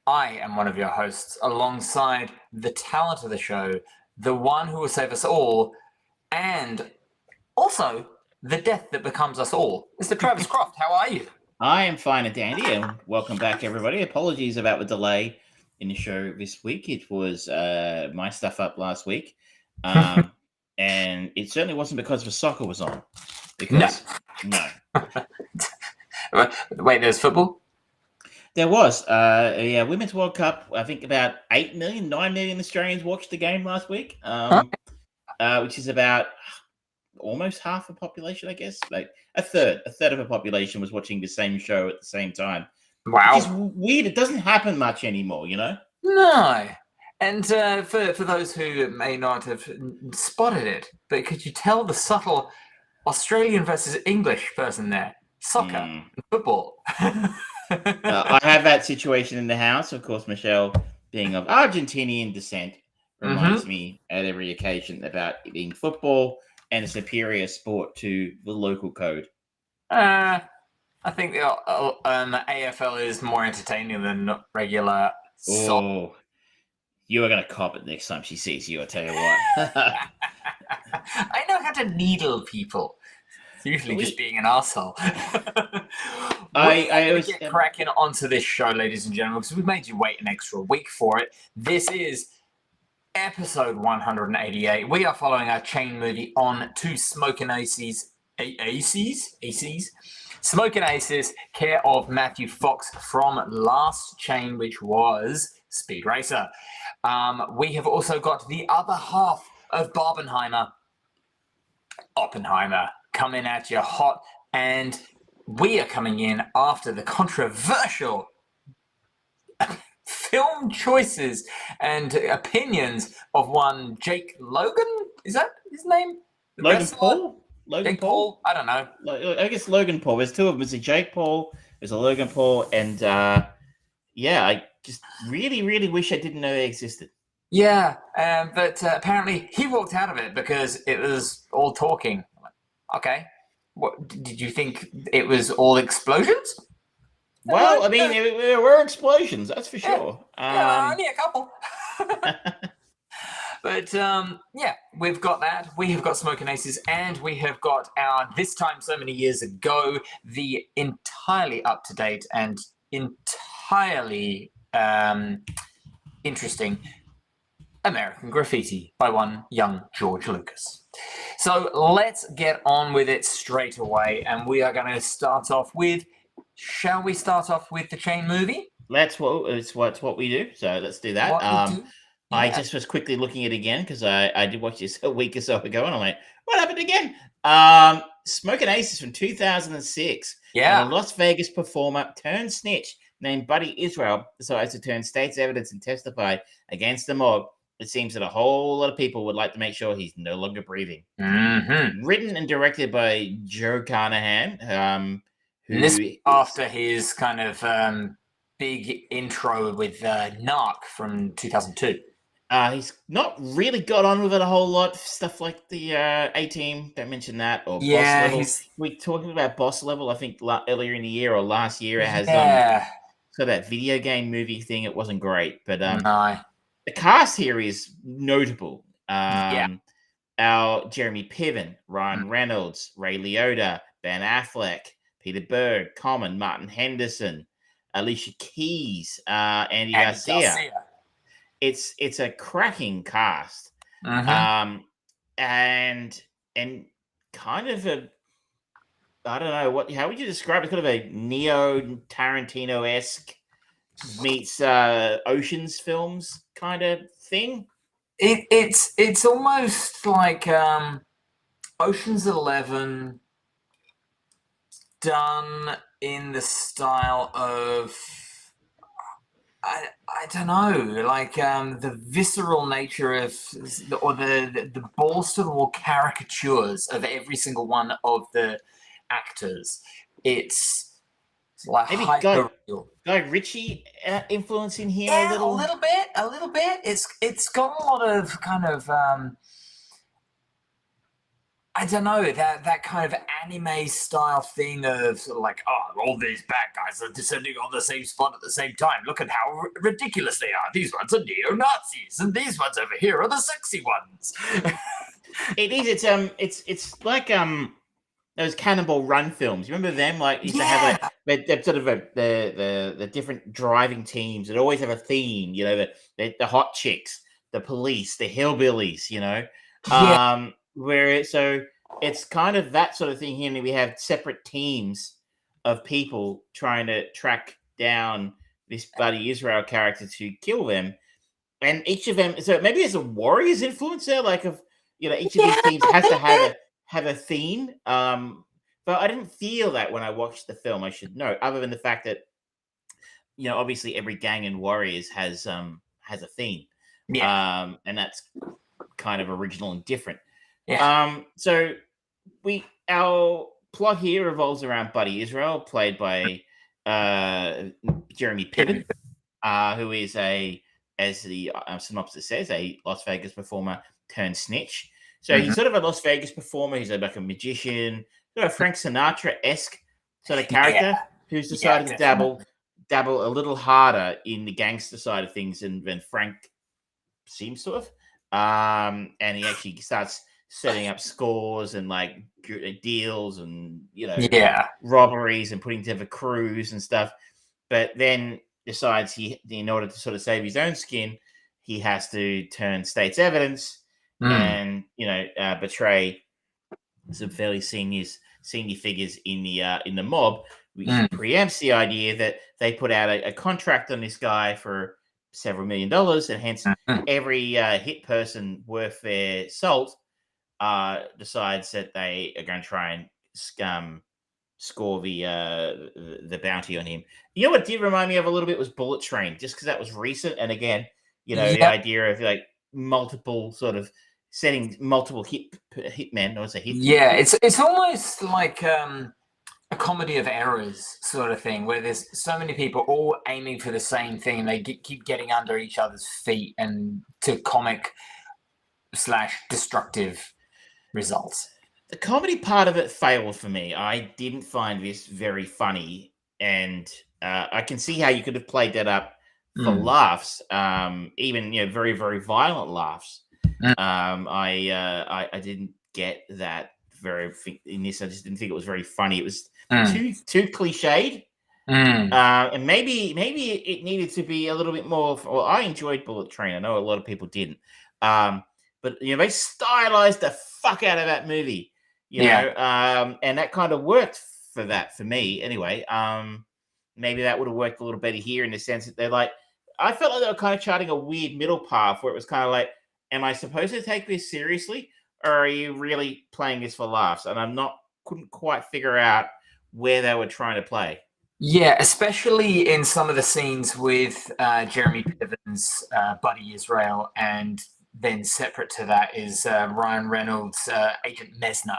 I am one of your hosts, alongside the talent of the show, the one who will save us all, and also the death that becomes us all. Mr. Travis Croft, how are you? I am fine and dandy, and welcome back, everybody. Apologies about the delay in the show this week. It was my stuff up last week, and it certainly wasn't because the soccer was on. Because no. Wait, there's football? There was. Women's World Cup. I think about 8 million, 9 million Australians watched the game last week, which is about almost half the population, I guess. Like a third of the population was watching the same show at the same time. Wow. Which is weird. It doesn't happen much anymore, you know? No. And for those who may not have spotted it, but could you tell the subtle Australian versus English person there? Soccer and football. I have that situation in the house. Of course, Michelle, being of Argentinian descent, reminds me at every occasion about it being football and a superior sport to the local code. I think the AFL is more entertaining than regular soccer. Oh, you are going to cop it next time she sees you, I'll tell you what. I know how to needle people. It's usually just being an arsehole. I was get cracking onto this show, ladies and gentlemen, because we made you wait an extra week for it. This is episode 188. We are following our chain movie on to Smokin' Aces. Smokin' Aces, care of Matthew Fox from last chain, which was Speed Racer. We have also got the other half of Barbenheimer, Oppenheimer, coming at you hot, and we are coming in after the controversial film choices and opinions of one Jake Logan. Is that his name? Logan Paul? Logan Paul? I don't know. I guess Logan Paul. There's two of them. There's a Jake Paul, there's a Logan Paul, and I just really, really wish I didn't know they existed. Yeah, but apparently he walked out of it because it was all talking. Okay. What did you think? It was all explosions? Well, I mean, there were explosions, that's for sure. Only a couple. But we've got that. We have got Smokin' Aces, and we have got our, this time so many years ago, the entirely up-to-date and entirely interesting American Graffiti by one young George Lucas. So let's get on with it straight away, and we are going to start off with, shall we start off with the chain movie? It's what we do, so let's do that. Yeah. I just was quickly looking at it again because I did watch this a week or so ago, and I'm like, what happened again? Smokin' Aces from 2006. Yeah. And a Las Vegas performer turned snitch named Buddy Israel decides to turn state's evidence and testify against the mob. It seems that a whole lot of people would like to make sure he's no longer breathing. Mm-hmm. Written and directed by Joe Carnahan. This after his kind of big intro with Narc from 2002. He's not really got on with it a whole lot. Stuff like the A-Team, don't mention that. Or Boss Level. We're talking about Boss Level, I think, earlier in the year or last year. It has so that video game movie thing. It wasn't great. But no. The cast here is notable. Our Jeremy Piven, Ryan Reynolds, Ray Liotta, Ben Affleck, Peter Berg, Common, Martin Henderson, Alicia Keys, Andy Garcia. It's a cracking cast, and kind of a, I don't know how would you describe it? Kind of a Neo Tarantino-esque meets Ocean's films kind of thing. It's almost like Ocean's 11 done in the style of, I don't know, like the visceral nature of, or the balls to the wall caricatures of every single one of the actors. It's like maybe Guy Ritchie influence in here a little bit. It's got a lot of kind of I don't know, that kind of anime style thing of sort of like, oh, all these bad guys are descending on the same spot at the same time. Look at how ridiculous they are. These ones are neo-Nazis, and these ones over here are the sexy ones. It is. It's like those Cannonball Run films. You remember them? Like used to have they're sort of the different driving teams that always have a theme. You know, the hot chicks, the police, the hillbillies. You know, Yeah. so it's kind of that sort of thing here. And we have separate teams of people trying to track down this Buddy Israel character to kill them, and each of them. So maybe there's a Warriors influence there, like of each of these teams has to have a theme. But I didn't feel that when I watched the film. I should note, other than the fact that obviously every gang in Warriors has a theme, and that's kind of original and different. So our plot here revolves around Buddy Israel, played by Jeremy Piven, who is as the synopsis says, a Las Vegas performer turned snitch. So he's sort of a Las Vegas performer. He's like a magician, sort of Frank Sinatra-esque sort of character who's decided to dabble a little harder in the gangster side of things than Frank seems to have. And he actually starts setting up scores and like deals and robberies and putting together crews and stuff. But then decides in order to sort of save his own skin, he has to turn state's evidence and betray some fairly senior figures in the mob, which preempts the idea that they put out a contract on this guy for several $1 million, and hence every hit person worth their salt decides that they are going to try and score the bounty on him. You know what did remind me of a little bit was Bullet Train, just because that was recent, and again, the idea of like multiple sort of setting multiple hitmen, or say hit. Yeah, it's almost like a comedy of errors sort of thing, where there's so many people all aiming for the same thing. They keep getting under each other's feet and to comic / destructive results. The comedy part of it failed for me. I didn't find this very funny, and I can see how you could have played that up for laughs, even very, very violent laughs. I didn't get that in this. I just didn't think it was very funny. It was too cliched, and maybe it needed to be a little bit more. Well, I enjoyed Bullet Train. I know a lot of people didn't, but they stylized the fuck out of that movie. And that kind of worked for me anyway. Maybe that would have worked a little better here in the sense that they're like, I felt like they were kind of charting a weird middle path where it was kind of like, am I supposed to take this seriously, or are you really playing this for laughs? And couldn't quite figure out where they were trying to play. Yeah, especially in some of the scenes with Jeremy Piven's Buddy Israel, and then separate to that is Ryan Reynolds' Agent Mesner.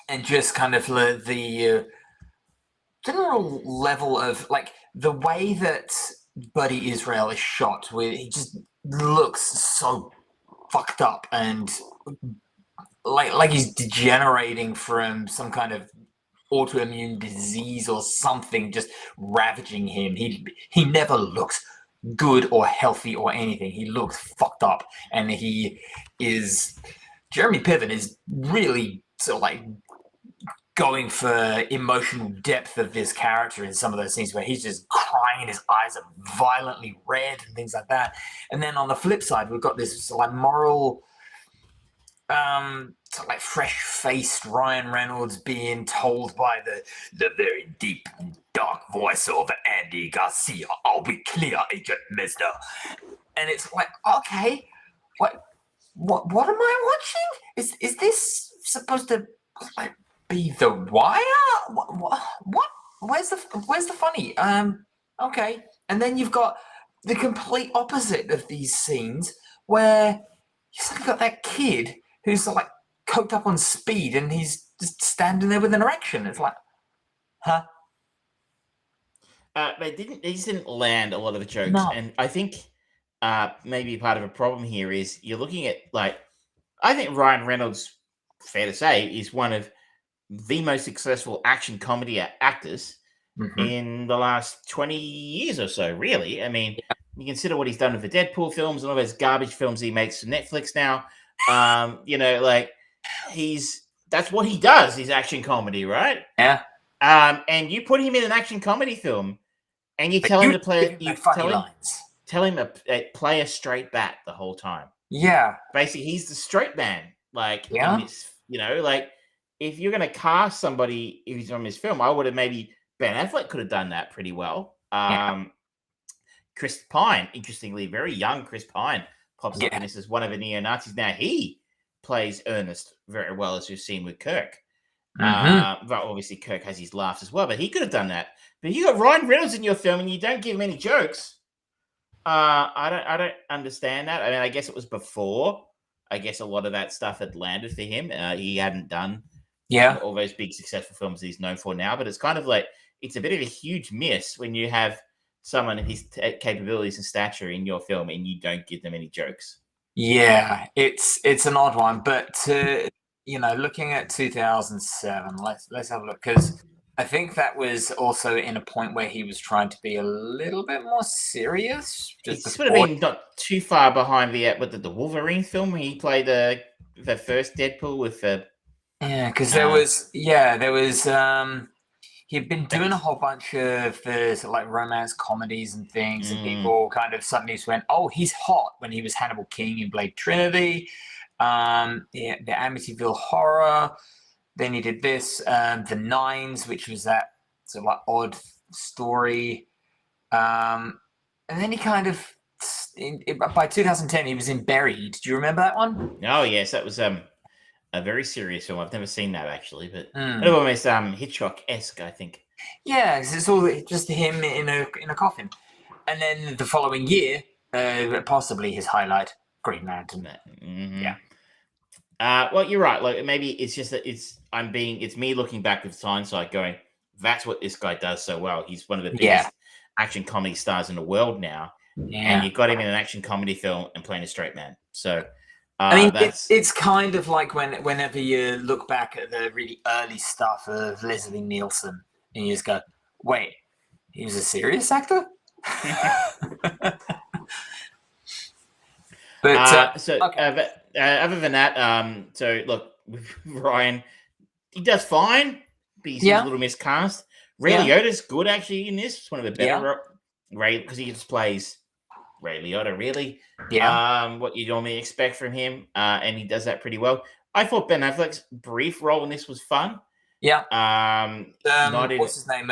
And just kind of the general level of like the way that Buddy Israel is shot, where he just looks so fucked up and like he's degenerating from some kind of autoimmune disease or something just ravaging him. He never looks good or healthy or anything. He looks fucked up, and Jeremy Piven is really sort of like going for emotional depth of this character in some of those scenes where he's just crying and his eyes are violently red and things like that. And then on the flip side, we've got this sort of like moral, sort of like fresh-faced Ryan Reynolds being told by the very deep, dark voice of Andy Garcia, "I'll be clear, Agent Mesner." And it's like, okay, what am I watching? Is this supposed to like be The Wire? What? Where's the funny? Okay. And then you've got the complete opposite of these scenes where you suddenly got that kid who's like coked up on speed and he's just standing there with an erection. It's like, huh? They just didn't land a lot of the jokes. No. And I think maybe part of a problem here is you're looking at like, I think Ryan Reynolds fair to say, is one of the most successful action comedy actors in the last 20 years or so, really. I mean, you consider what he's done with the Deadpool films and all those garbage films he makes for Netflix now. That's what he does, is action comedy, right? Yeah. And you put him in an action comedy film and you tell him to play play a straight bat the whole time. Yeah. Basically, he's the straight man. In this, if you're going to cast somebody who's on this film, I would have maybe Ben Affleck could have done that pretty well. Chris Pine, interestingly, very young Chris Pine, pops up in this as one of the neo-Nazis. Now he plays Ernest very well, as we've seen with Kirk. But obviously Kirk has his laughs as well, but he could have done that. But you got Ryan Reynolds in your film and you don't give him any jokes. I don't understand that. I mean, I guess it was before. I guess a lot of that stuff had landed for him. He hadn't done all those big successful films he's known for now, but it's kind of like it's a bit of a huge miss when you have someone of his capabilities and stature in your film and you don't give them any jokes. Yeah, it's an odd one, but looking at 2007, let's have a look, because I think that was also in a point where he was trying to be a little bit more serious. It's would have been not too far behind the Wolverine film when he played the first Deadpool with the. Yeah, because there was he'd been doing a whole bunch of sort of like romance comedies and things, and people kind of suddenly just went, "Oh, he's hot," when he was Hannibal King in Blade Trinity, the Amityville Horror. Then he did this, The Nines, which was that sort of like odd story, and then he kind of by 2010 he was in Buried. Do you remember that one? Oh yes, that was a very serious film. I've never seen that actually, but almost Hitchcock-esque, I think. Yeah, it's all just him in a coffin, and then the following year, possibly his highlight, Green Lantern. Yeah. Well, you're right. Like maybe it's just that it's me looking back with hindsight, going, "That's what this guy does so well. He's one of the biggest action comedy stars in the world now, and you got him in an action comedy film and playing a straight man." So. I mean, it's kind of like whenever you look back at the really early stuff of Leslie Nielsen, and you just go, "Wait, he was a serious actor?" But other than that, so look, Ryan, he does fine, but he's a little miscast. Ray Liotta's good actually in this. It's one of the better Ray, because he just plays Ray Liotta, really. What you normally expect from him, and he does that pretty well. I thought Ben Affleck's brief role in this was fun. What's his name?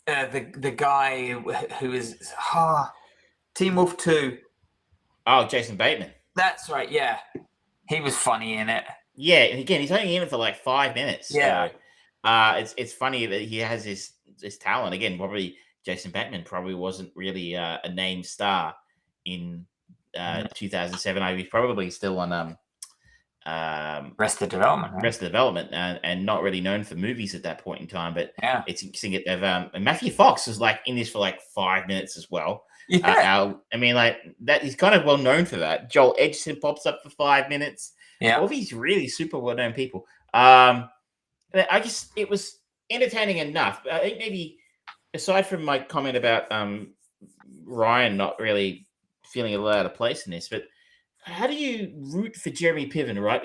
The guy who is Teen Wolf 2. Oh, Jason Bateman. That's right. Yeah, he was funny in it. Yeah, and again, he's only in it for like 5 minutes. Yeah, so, it's funny that he has this talent. Again, probably Jason Bateman probably wasn't really a name star in 2007. I was probably still on Arrested Development. Right? Arrested Development, and not really known for movies at that point in time. But it's interesting that and Matthew Fox was like in this for like 5 minutes as well. I mean, like that he's kind of well known for that. Joel Edgerton pops up for 5 minutes. Yeah, all these really super well known people. I just it was entertaining enough. I think maybe aside from my comment about Ryan not really feeling a lot out of place in this, but how do you root for Jeremy Piven, right?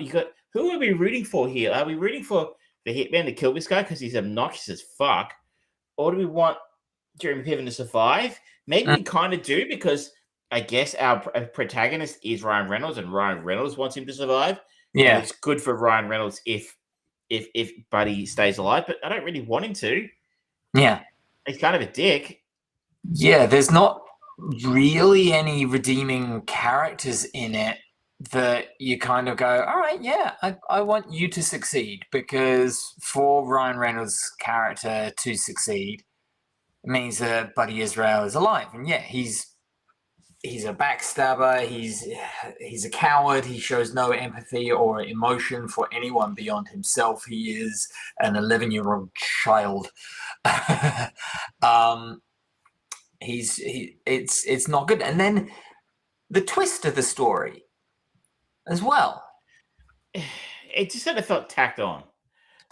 Who are we rooting for here? Are we rooting for the hitman to kill this guy because he's obnoxious as fuck? Or do we want Jeremy Piven to survive? Maybe we kind of do, because I guess our protagonist is Ryan Reynolds, and Ryan Reynolds wants him to survive. Yeah. And it's good for Ryan Reynolds if Buddy stays alive, but I don't really want him to. Yeah. He's kind of a dick. Yeah, there's not really any redeeming characters in it that you kind of go, all right, yeah, I want you to succeed, because for Ryan Reynolds' character to succeed, it means that Buddy Israel is alive. And yeah, he's a backstabber, he's a coward, he shows no empathy or emotion for anyone beyond himself. He is an 11-year-old child. It's not good. And then the twist of the story as well. it just sort of felt tacked on.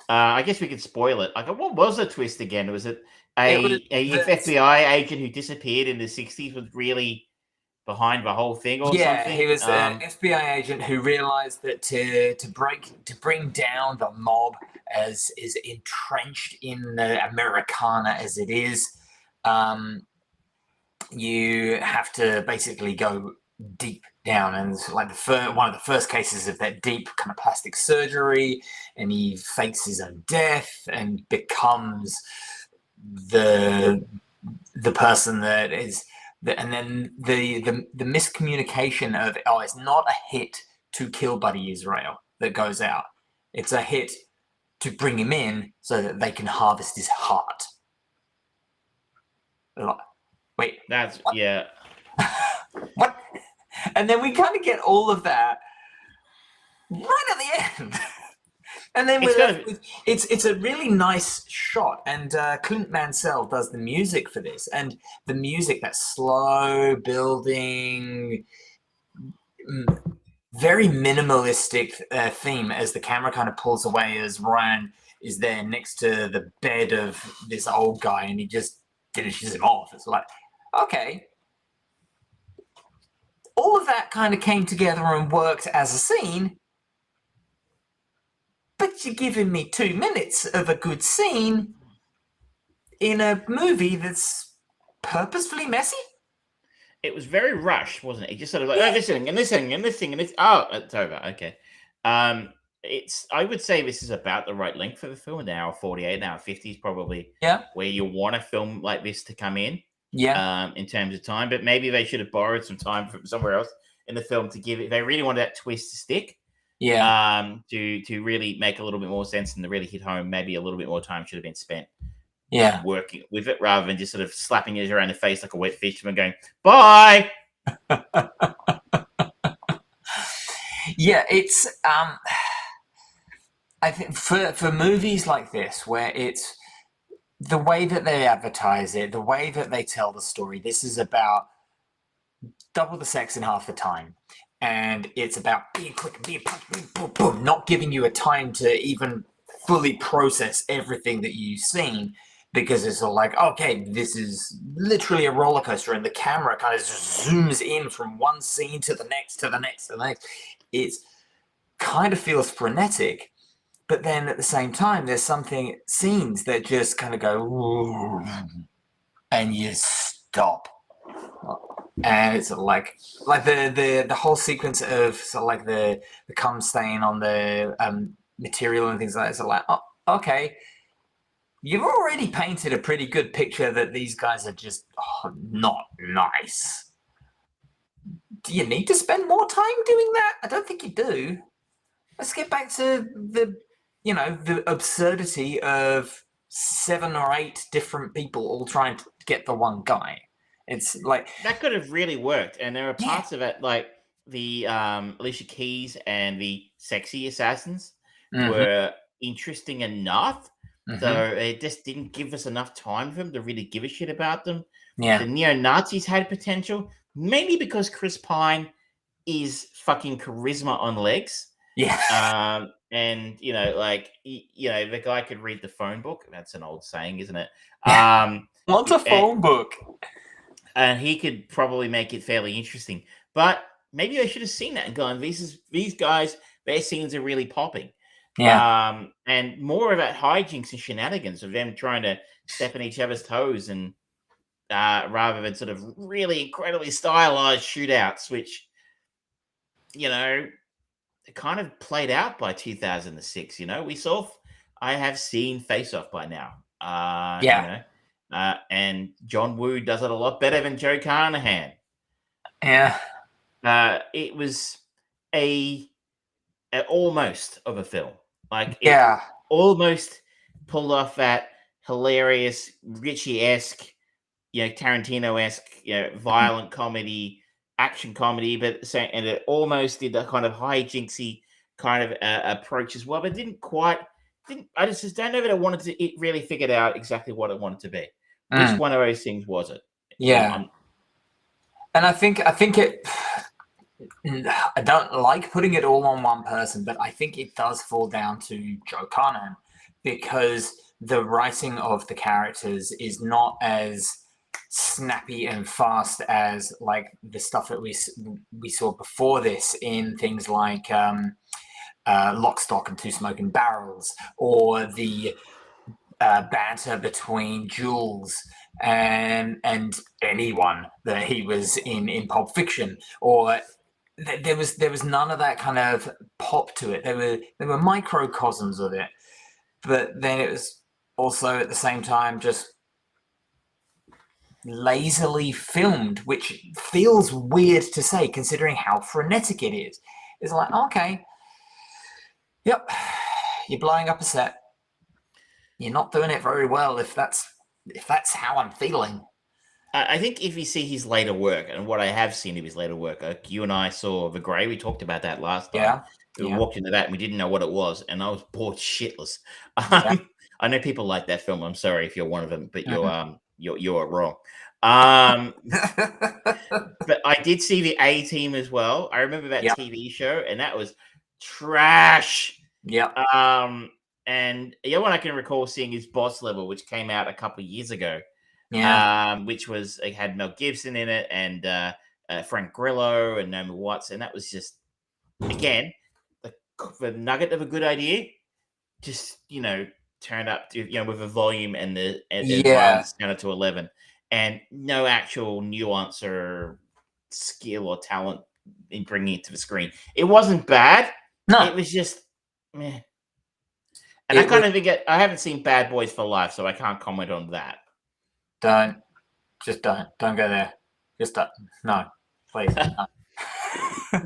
I guess we could spoil it. Like, what was the twist again? Was it It was a FBI agent who disappeared in the 60s was really behind the whole thing or yeah, something? he was an FBI agent who realized that to bring down the mob as is entrenched in the Americana as it is, you have to basically go deep down, and it's like one of the first cases of that deep kind of plastic surgery, and he fakes his own death and becomes the person that is and then the miscommunication of, oh, it's not a hit to kill Buddy Israel that goes out, it's a hit to bring him in so that they can harvest his heart. Wait, That's what? Yeah. What? And then we kind of get all of that right at the end. And then it's a really nice shot, and Clint Mansell does the music for this, and the music, that slow building, very minimalistic theme as the camera kind of pulls away as Ryan is there next to the bed of this old guy, and he just finishes him off. It's like, okay, all of that kind of came together and worked as a scene. But you're giving me 2 minutes of a good scene in a movie that's purposefully messy? It was very rushed, wasn't it? It just sort of like, oh, this thing and this thing and this thing and this. Oh, it's over. Okay. I would say this is about the right length for the film. An hour 48, an hour 50 is probably where you want a film like this to come in. Yeah. In terms of time, but maybe they should have borrowed some time from somewhere else in the film to give it. They really wanted that twist to stick. Yeah. To really make a little bit more sense and to really hit home, maybe a little bit more time should have been spent. Yeah. Working with it rather than just sort of slapping it around the face like a wet fisherman going, bye. Yeah, it's I think for movies like this, where it's the way that they advertise it, the way that they tell the story, this is about double the sex in half the time. And it's about being quick, being punch, boom, boom, boom, not giving you a time to even fully process everything that you've seen, because it's all like, okay, this is literally a roller coaster, and the camera kind of just zooms in from one scene to the next, to the next, to the next. It kind of feels frenetic, but then at the same time, there's scenes that just kind of go, and you stop. And it's like the whole sequence of sort of like the cum stain on the material and things like that. So like, oh, okay, you've already painted a pretty good picture that these guys are just not nice. Do you need to spend more time doing that? I don't think you do. Let's get back to the absurdity of 7 or 8 different people all trying to get the one guy. It's like that could have really worked, and there are parts of it like the Alicia Keys and the sexy assassins were interesting enough, so it just didn't give us enough time for them to really give a shit about them. Yeah, the neo-Nazis had potential, mainly because Chris Pine is fucking charisma on legs. Yeah. And the guy could read the phone book. That's an old saying, isn't it? What's a phone book? And he could probably make it fairly interesting. But maybe I should have seen that and gone, these guys, their scenes are really popping. Yeah. And more about hijinks and shenanigans of them trying to step on each other's toes, and rather than sort of really incredibly stylized shootouts, which, kind of played out by 2006. I have seen Face Off by now. And John Woo does it a lot better than Joe Carnahan. Yeah. It was a almost of a film. Like, it almost pulled off that hilarious Ritchie-esque, Tarantino-esque, violent comedy, action comedy, and it almost did that kind of hijinksy kind of approach as well, but I just don't know that I wanted to. It really figured out exactly what it wanted to be. Which one of those things was it? Yeah. And I think I don't like putting it all on one person, but I think it does fall down to Joe Carnahan because the writing of the characters is not as snappy and fast as like the stuff that we saw before this in things like Lock, Stock, and Two Smoking Barrels, or the banter between Jules and anyone that he was in Pulp Fiction, or there was none of that kind of pop to it. There were microcosms of it, but then it was also at the same time just lazily filmed, which feels weird to say considering how frenetic it is. It's like, okay, yep, you're blowing up a set. You're not doing it very well if that's how I'm feeling. I think if you see his later work, and what I have seen of his later work, like you and I saw The Grey, we talked about that last time. Yeah. We Yeah. walked into that and we didn't know what it was, and I was bored shitless. Yeah. I know people like that film. I'm sorry if you're one of them, but Mhm. you're wrong. But I did see the A Team as well. I remember that Yeah. TV show, and that was trash. Yeah. And the other one I can recall seeing is Boss Level, which came out a couple of years ago. Yeah. Which was it had Mel Gibson in it and Frank Grillo and Naomi Watts, and that was just again the nugget of a good idea, just turned up to with a volume and the Yeah. violence down to 11, and no actual nuance or skill or talent in bringing it to the screen. It wasn't bad. No. It was just meh. And It was, I haven't seen Bad Boys for Life, so I can't comment on that. don't go there. Just don't. No, please. No.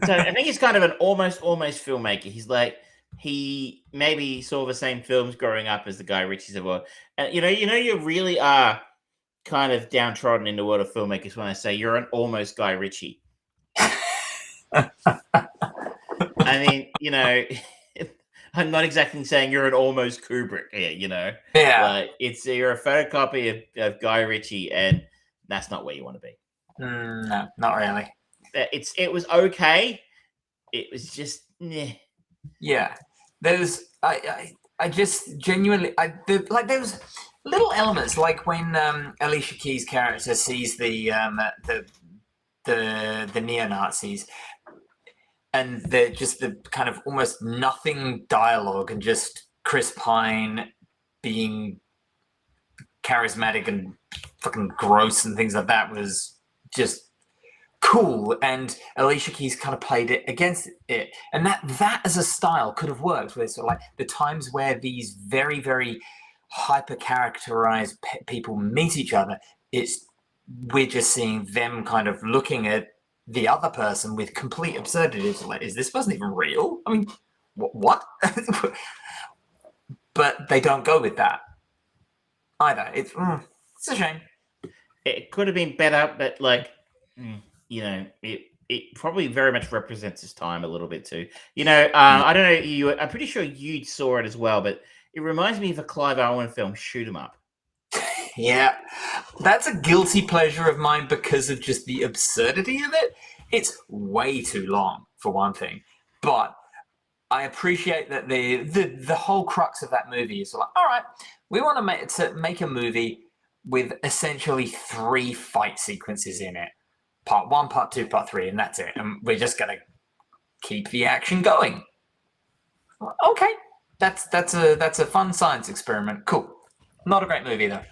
So I think he's kind of an almost filmmaker. He's like he maybe saw the same films growing up as the Guy Ritchie's of all. And you really are kind of downtrodden in the world of filmmakers when I say you're an almost Guy Ritchie. I mean, I'm not exactly saying you're an almost Kubrick here, Yeah. Like you're a photocopy of Guy Ritchie, and that's not where you want to be. No, not really. It was okay. It was just Yeah. There's I just genuinely there was little elements like when Alicia Keys' character sees the neo-Nazis, and they're just the kind of almost nothing dialogue and just Chris Pine being charismatic and fucking gross and things like that was just cool, and Alicia Keys kind of played it against it, and that as a style could have worked with sort of like the times where these very, very hyper characterized people meet each other. We're just seeing them kind of looking at the other person with complete absurdity. It's like, is this person even real? I mean, what? But they don't go with that either. It's a shame. It could have been better, but it probably very much represents his time a little bit too. I don't know. I'm pretty sure you saw it as well, but it reminds me of a Clive Owen film, Shoot 'Em Up. Yeah, that's a guilty pleasure of mine because of just the absurdity of it. It's way too long, for one thing, but I appreciate that the whole crux of that movie is like, all right, we want to make a movie with essentially 3 fight sequences in it, part 1, part 2, part 3, and that's it, and we're just gonna keep the action going. Okay, that's a fun science experiment. Cool. Not a great movie though.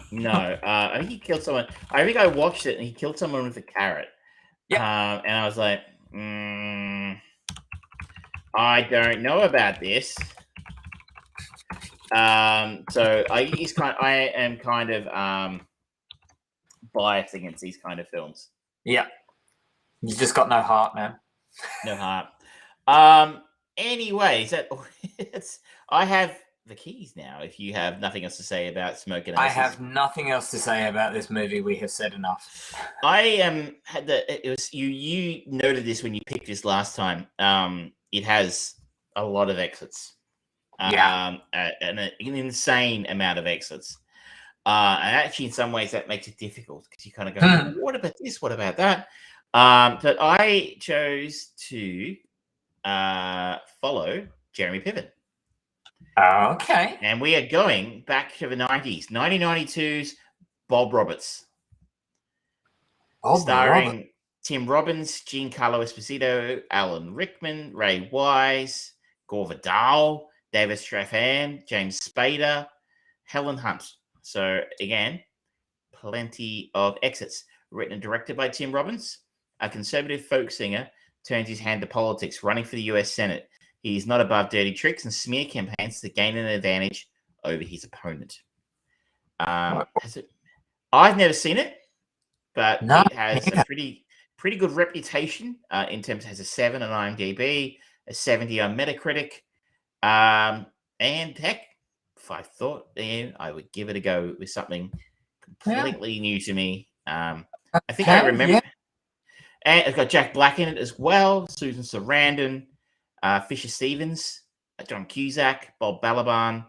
No, I think he killed someone. I think I watched it, and he killed someone with a carrot. Yeah. And I was like, I don't know about this. So I am kind of biased against these kind of films. Yeah. You just got no heart, man. No heart. Anyways, I have the keys now. If you have nothing else to say about Smoke and I Aces. have nothing else to say about this movie. We have said enough. I had it was you noted this when you picked this last time. It has a lot of exits. Yeah. An insane amount of exits. And actually, in some ways, that makes it difficult because you kind of go, what about this? What about that? But I chose to follow Jeremy Piven. Okay. And we are going back to the 90s, 1992's Bob Roberts. Starring Tim Robbins, Giancarlo Esposito, Alan Rickman, Ray Wise, Gore Vidal, David Strathairn, James Spader, Helen Hunt. So again, plenty of exits. Written and directed by Tim Robbins, a conservative folk singer turns his hand to politics, running for the US Senate. He is not above dirty tricks and smear campaigns to gain an advantage over his opponent. I've never seen it, but it has a pretty good reputation in terms of has a 7 on IMDb, a 70 on Metacritic, and heck, if I thought I would give it a go with something completely new to me. I think I remember. Yeah. And it's got Jack Black in it as well, Susan Sarandon, Fisher Stevens, John Cusack, Bob Balaban.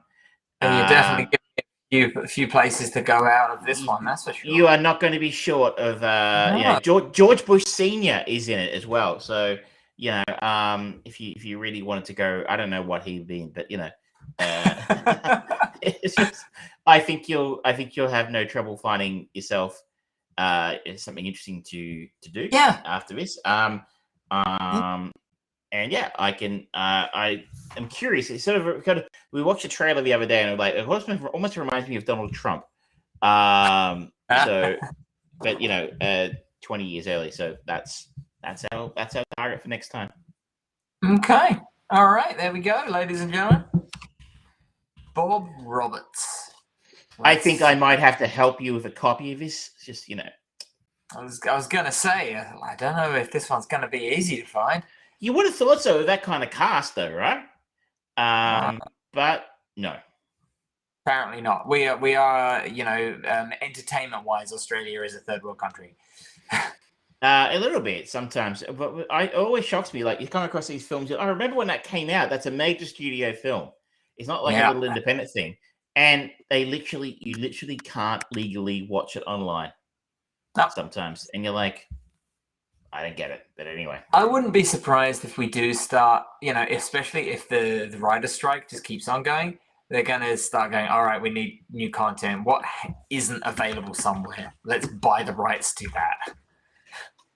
And you're definitely giving a few places to go out of this one, that's for sure. You are not going to be short of George Bush Sr. is in it as well. So, if you really wanted to go, I don't know what he'd been, but it's just, I think you'll have no trouble finding yourself something interesting to do after this. And yeah, I can. I am curious. It's sort of we watched a trailer the other day, and it almost reminds me of Donald Trump. But 20 years early, so that's our target for next time. Okay, all right, there we go, ladies and gentlemen. Bob Roberts. I think I might have to help you with a copy of this. Just I was gonna say, I don't know if this one's gonna be easy to find. You would have thought so with that kind of cast, though, right? But no. Apparently not. We are entertainment-wise, Australia is a third world country. A little bit sometimes, but it always shocks me. Like you come across these films. I remember when that came out. That's a major studio film. It's not like a little independent thing. And you literally can't legally watch it online sometimes. And you're like, I don't get it. But anyway. I wouldn't be surprised if we do start, especially if the writer's strike just keeps on going, they're going to start going, all right, we need new content. What isn't available somewhere? Let's buy the rights to that.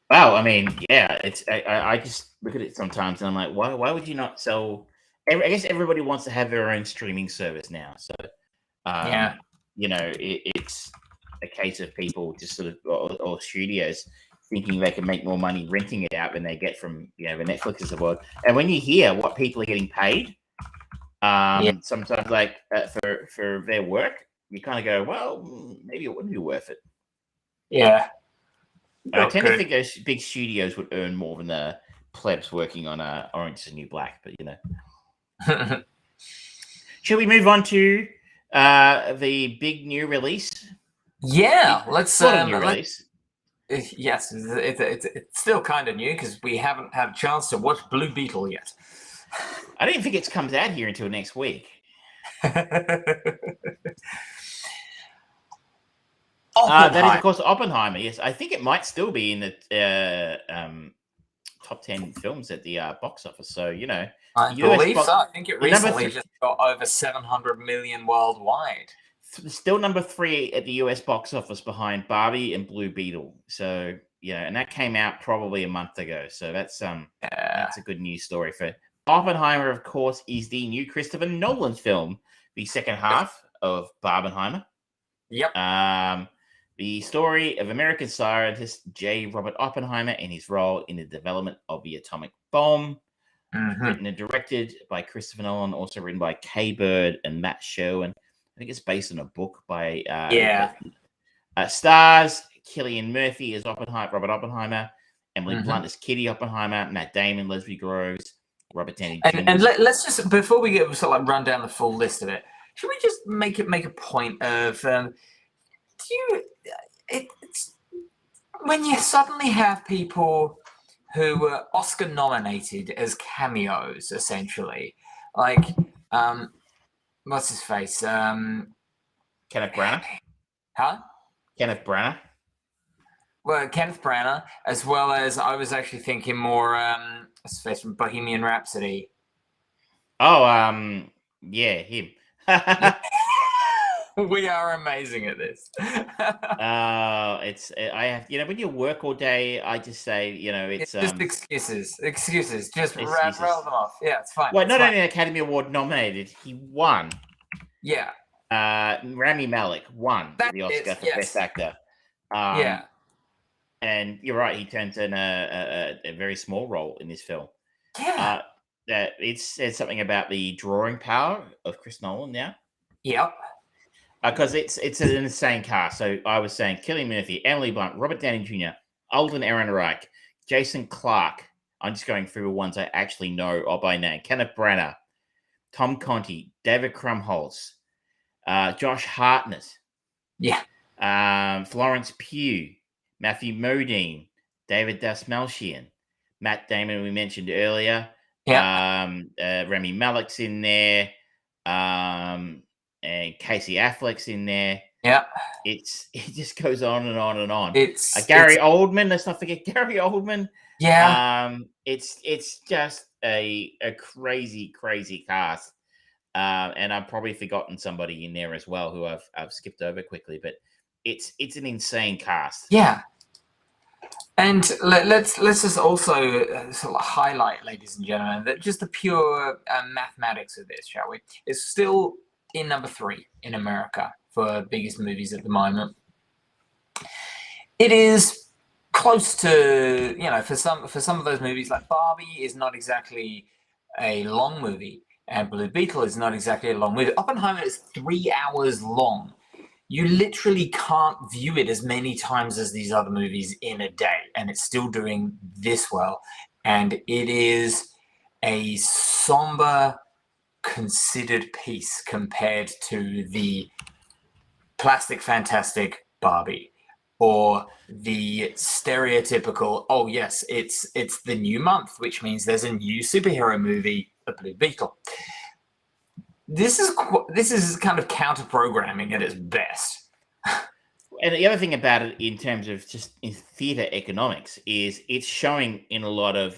Well, I mean, yeah, it's I just look at it sometimes and I'm like, why would you not sell? I guess everybody wants to have their own streaming service now. So, it's a case of people just sort of, or studios thinking they can make more money renting it out than they get from, the Netflixes of the world. And when you hear what people are getting paid, sometimes like for their work, you kind of go, well, maybe it wouldn't be worth it. Yeah. I tend to think those big studios would earn more than the plebs working on Orange is the New Black, but Shall we move on to the big new release? Yeah, let's new release. Yes, it's still kind of new because we haven't had a chance to watch Blue Beetle yet. I don't think it comes out here until next week. That is, of course, Oppenheimer. Yes, I think it might still be in the top 10 films at the box office. So, I believe so. I think it recently just got over 700 million worldwide. Still number 3 at the US box office behind Barbie and Blue Beetle. So, and that came out probably a month ago. So that's a good news story for Oppenheimer. Of course, is the new Christopher Nolan film, the second half of Barbenheimer. Yep. The story of American scientist J. Robert Oppenheimer and his role in the development of the atomic bomb. Written and directed by Christopher Nolan, also written by Kay Bird and Matt Sherwin. I think it's based on a book by stars Cillian Murphy as Robert Oppenheimer, Emily Blunt as Kitty Oppenheimer, Matt Damon, Leslie Groves, Robert Downey Jr. And let's just, before we get run down the full list of it, should we just make a point of when you suddenly have people who were Oscar nominated as cameos, essentially, like what's his face? Kenneth Branagh. Huh? Kenneth Branagh. well, Kenneth Branagh, as well as I was actually thinking more what's his face from Bohemian Rhapsody. Oh, yeah, him. We are amazing at this. It's I have when you work all day, I just say It's it's just excuses. Just rattle excuses. them off. Yeah, it's fine. Well, It's not fine. only an Academy Award nominated, he won. Yeah, Rami Malek won that's the it. Oscar for Best Yes. Actor. Yeah. And you're right, he turns in a very small role in this film. Yeah. That it says something about the drawing power of Chris Nolan now. Yep. Because it's an insane cast. So I was saying Cillian Murphy, Emily Blunt, Robert Downey Jr., Alden Ehrenreich, Jason Clarke. I'm just going through the ones I actually know or by name. Kenneth Branagh, Tom Conti, David Krumholtz, Josh Hartnett, Yeah. Florence Pugh, Matthew Modine, David Dastmalchian, Matt Damon we mentioned earlier. Yeah. Rami Malek's in there. And Casey Affleck's in there. Yeah. It just goes on and on and on. It's Gary Oldman. Let's not forget Gary Oldman. Yeah. It's just a crazy cast. And I've probably forgotten somebody in there as well who I've skipped over quickly, but it's an insane cast. Yeah. And let's just also sort of highlight, ladies and gentlemen, that just the pure mathematics of this, shall we? It's still in number 3 in America for biggest movies at the moment. It is close to, for some of those movies, like Barbie is not exactly a long movie, and Blue Beetle is not exactly a long movie. Oppenheimer is 3 hours long. You literally can't view it as many times as these other movies in a day, and it's still doing this well. And it is a somber, considered piece compared to the plastic fantastic Barbie or the stereotypical, oh yes, it's the new month, which means there's a new superhero movie, The Blue Beetle. This is kind of counter programming at its best. And the other thing about it, in terms of just in theater economics, is it's showing in a lot of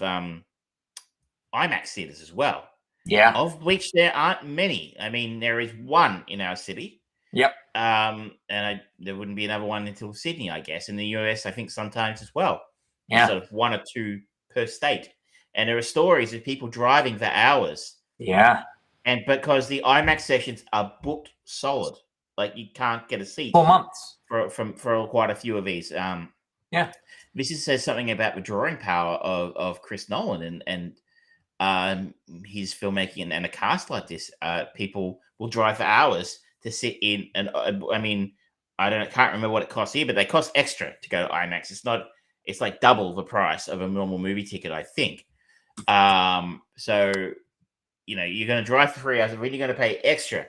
IMAX theaters as well. Yeah. Of which there aren't many. I mean, there is one in our city. Yep. And there wouldn't be another one until Sydney, I guess. In the US, I think sometimes as well. Yeah. Sort of 1 or 2 per state. And there are stories of people driving for hours. Yeah. And because the IMAX sessions are booked solid, like you can't get a seat 4 months for quite a few of these. Yeah. This says something about the drawing power of Chris Nolan and his filmmaking and a cast like this. People will drive for hours to sit in, and I mean, can't remember what it costs here, but they cost extra to go to IMAX. It's like double the price of a normal movie ticket, I think. So you're going to drive for 3 hours, and really going to pay extra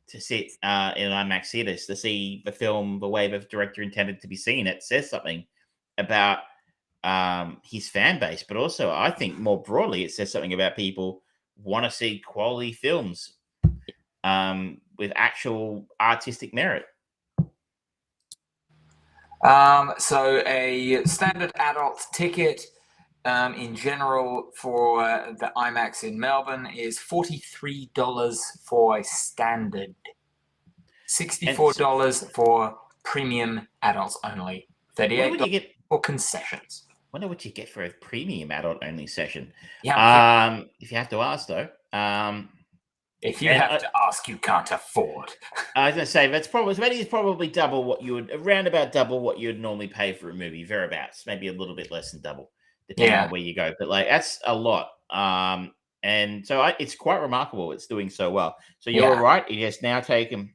to sit in an IMAX theater to see the film the way the director intended to be seen. It says something about his fan base, but also I think more broadly it says something about people want to see quality films with actual artistic merit. So a standard adult ticket in general for the IMAX in Melbourne is $43 for a standard, $64 for premium adults only, $38 for concessions. Wonder what you get for a premium adult only session. Yeah. If you have to ask though. If you have to ask, you can't afford. I was going to say that's probably double what you would normally pay for a movie, thereabouts, maybe a little bit less than double, depending on where you go. But like that's a lot, and so it's quite remarkable. It's doing so well. So you're right. It has now taken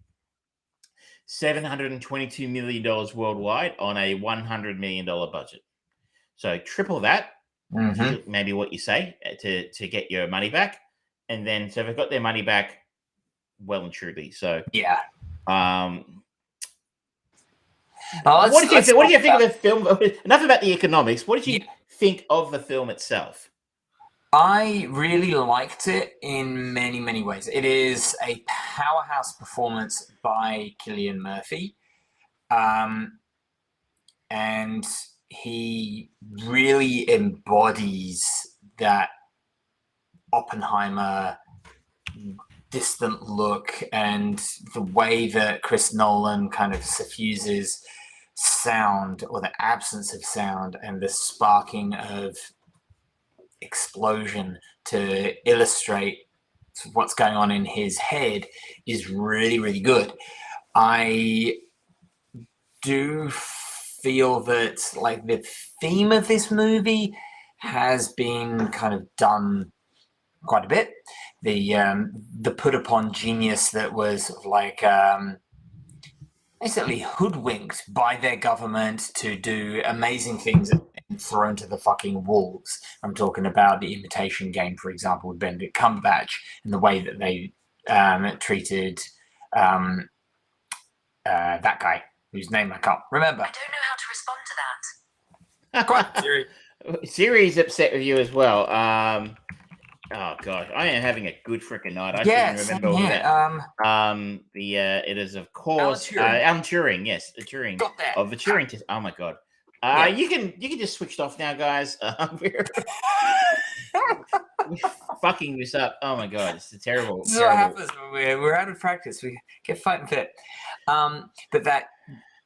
$722 million worldwide on a $100 million budget. So triple that, maybe what you say to get your money back. And then, so they've got their money back well and truly. So, yeah. What did you think of the film? Enough about the economics. What did you think of the film itself? I really liked it in many, many ways. It is a powerhouse performance by Cillian Murphy. and he really embodies that Oppenheimer distant look, and the way that Chris Nolan kind of suffuses sound, or the absence of sound, and the sparking of explosion to illustrate what's going on in his head is really, really good. I do feel that like the theme of this movie has been kind of done quite a bit. The put upon genius that was like basically hoodwinked by their government to do amazing things and thrown to the fucking wolves. I'm talking about The Imitation Game, for example, with Benedict Cumberbatch, and the way that they treated that guy whose name I can't remember. I don't know how to respond to that. Quite Siri. Siri's upset with you as well. Oh gosh, I am having a good freaking night. I shouldn't remember all that. It is of course Alan Turing. Yes, the Turing of the Turing test. Oh my god. You can just switch it off now, guys. We're fucking this up. Oh my god, it's terrible. This is what happens when we're out of practice. We get fighting fit. But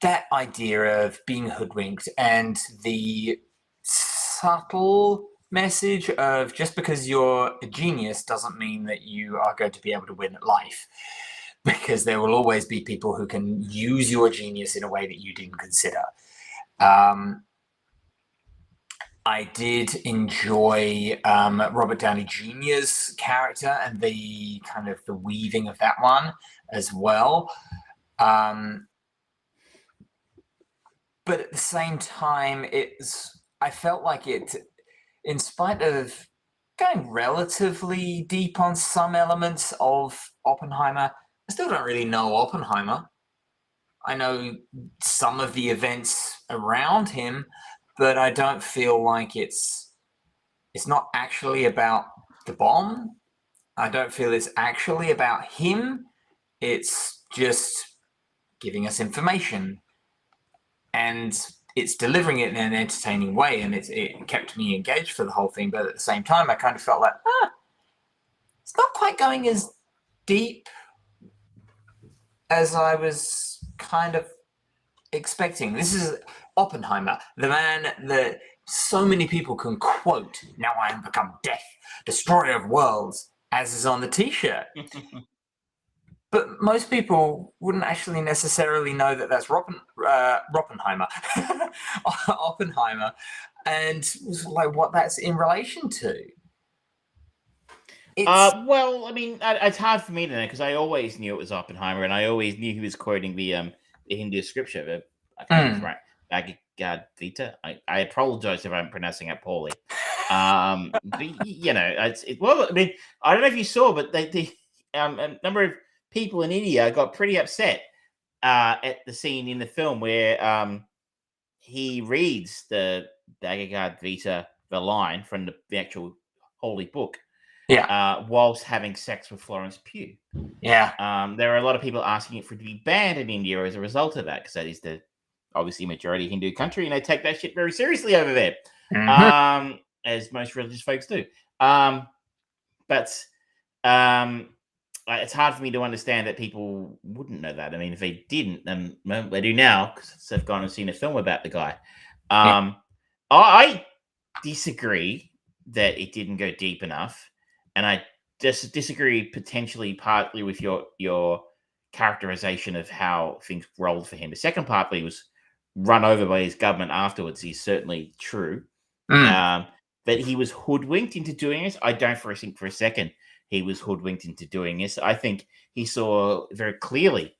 that idea of being hoodwinked and the subtle message of just because you're a genius doesn't mean that you are going to be able to win at life, because there will always be people who can use your genius in a way that you didn't consider. I did enjoy Robert Downey Jr.'s character and the kind of the weaving of that one as well. But at the same time, I felt like it, in spite of going relatively deep on some elements of Oppenheimer, I still don't really know Oppenheimer. I know some of the events around him, but I don't feel like it's not actually about the bomb. I don't feel it's actually about him. It's just giving us information, and it's delivering it in an entertaining way, and it kept me engaged for the whole thing. But at the same time, I kind of felt like, it's not quite going as deep as I was kind of expecting. This is Oppenheimer, the man that so many people can quote, "Now I am become death, destroyer of worlds," as is on the t-shirt. But most people wouldn't actually necessarily know that that's Oppenheimer, Oppenheimer, and like what that's in relation to. Well, I mean, it's hard for me to know, because I always knew it was Oppenheimer, and I always knew he was quoting the Hindu scripture. I can't remember right. Bhagavad Gita. I apologize if I'm pronouncing it poorly. But, you know, well, I mean, I don't know if you saw, but a number of people in India got pretty upset at the scene in the film where he reads the Bhagavad Gita, the line from the actual holy book, whilst having sex with Florence Pugh. Yeah. There are a lot of people asking it for it to be banned in India as a result of that, because that is the obviously majority Hindu country, and they take that shit very seriously over there, as most religious folks do. But it's hard for me to understand that people wouldn't know that. I mean, if they didn't, then they do now, because they've gone and seen a film about the guy. I disagree that it didn't go deep enough, and I just disagree potentially partly with your characterization of how things rolled for him. The second part, where he was run over by his government afterwards, is certainly true. But he was hoodwinked into doing this. I don't think for a second he was hoodwinked into doing this. I think he saw very clearly,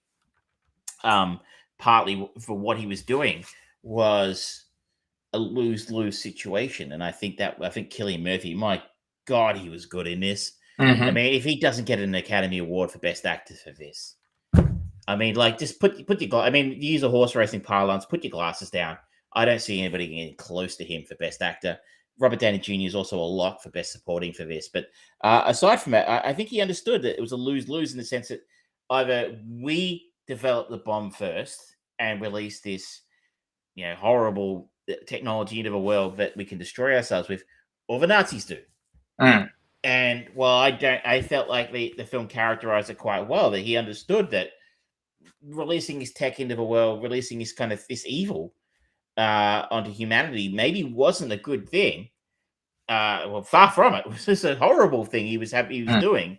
partly for what he was doing was a lose-lose situation. And I think Cillian Murphy, my God, he was good in this. I mean, if he doesn't get an Academy Award for Best Actor for this, I mean, like, just put your I mean, use a horse racing parlance, put your glasses down. I don't see anybody getting close to him for Best Actor. Robert Downey Jr. is also a lock for Best Supporting for this. But aside from that, I think he understood that it was a lose-lose in the sense that either we develop the bomb first and release this horrible technology into the world that we can destroy ourselves with, or the Nazis do. And I felt like the film characterized it quite well, that he understood that releasing his tech into the world, releasing this kind of this evil onto humanity maybe wasn't a good thing. Far from it. It was just a horrible thing he was doing,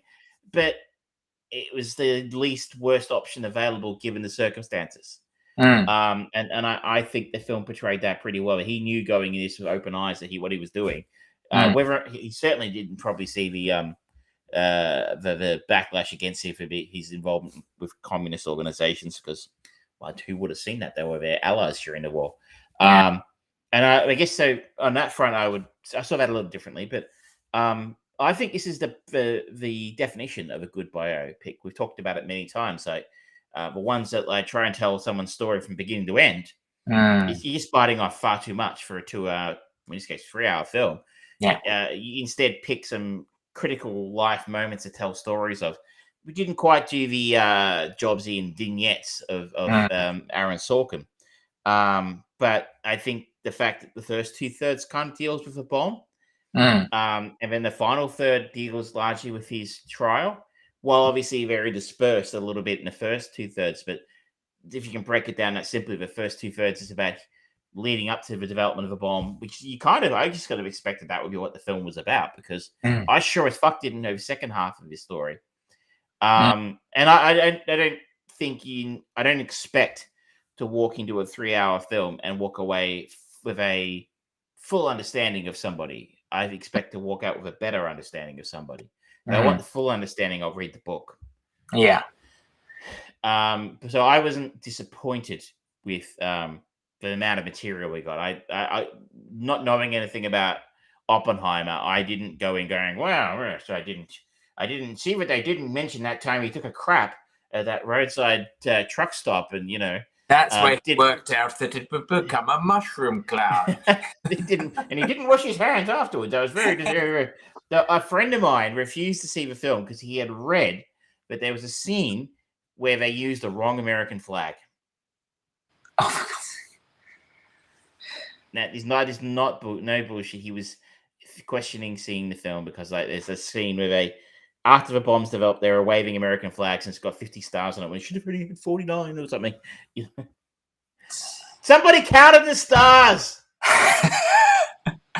but it was the least worst option available given the circumstances. And I think the film portrayed that pretty well. He knew going in this with open eyes that what he was doing. Whether he certainly didn't probably see the backlash against him for his involvement with communist organizations, because who would have seen that? They were their allies during the war. And I guess so on that front, I saw that a little differently, but I think this is the definition of a good biopic. We've talked about it many times. Like the ones that like try and tell someone's story from beginning to end, you're just biting off far too much for a 2-hour, in this case, 3-hour film. You instead pick some critical life moments to tell stories of. We didn't quite do the Jobsy and vignettes of Aaron Sorkin, but I think the fact that the first 2/3 kind of deals with the bomb, and then the final third deals largely with his trial, while obviously very dispersed a little bit in the first 2/3. But if you can break it down that simply, the first 2/3 is about leading up to the development of a bomb, which I just kind of expected that would be what the film was about, because I sure as fuck didn't know the second half of this story. And I don't expect to walk into a 3-hour film and walk away with a full understanding of somebody. I expect to walk out with a better understanding of somebody. If I want the full understanding, I'll read the book. Yeah. So I wasn't disappointed with the amount of material we got. I not knowing anything about Oppenheimer, I didn't go in going, wow. So I didn't see what they didn't mention that time he took a crap at that roadside truck stop, and that's where it worked out that it would become a mushroom cloud. He didn't wash his hands afterwards. I was very a friend of mine refused to see the film because he had read that there was a scene where they used the wrong American flag. Oh, for God's sake. Now, no bullshit. He was questioning seeing the film because there's a scene where after the bombs developed, they were waving American flags and it's got 50 stars on it when it should have only been 49 or something. Somebody counted the stars.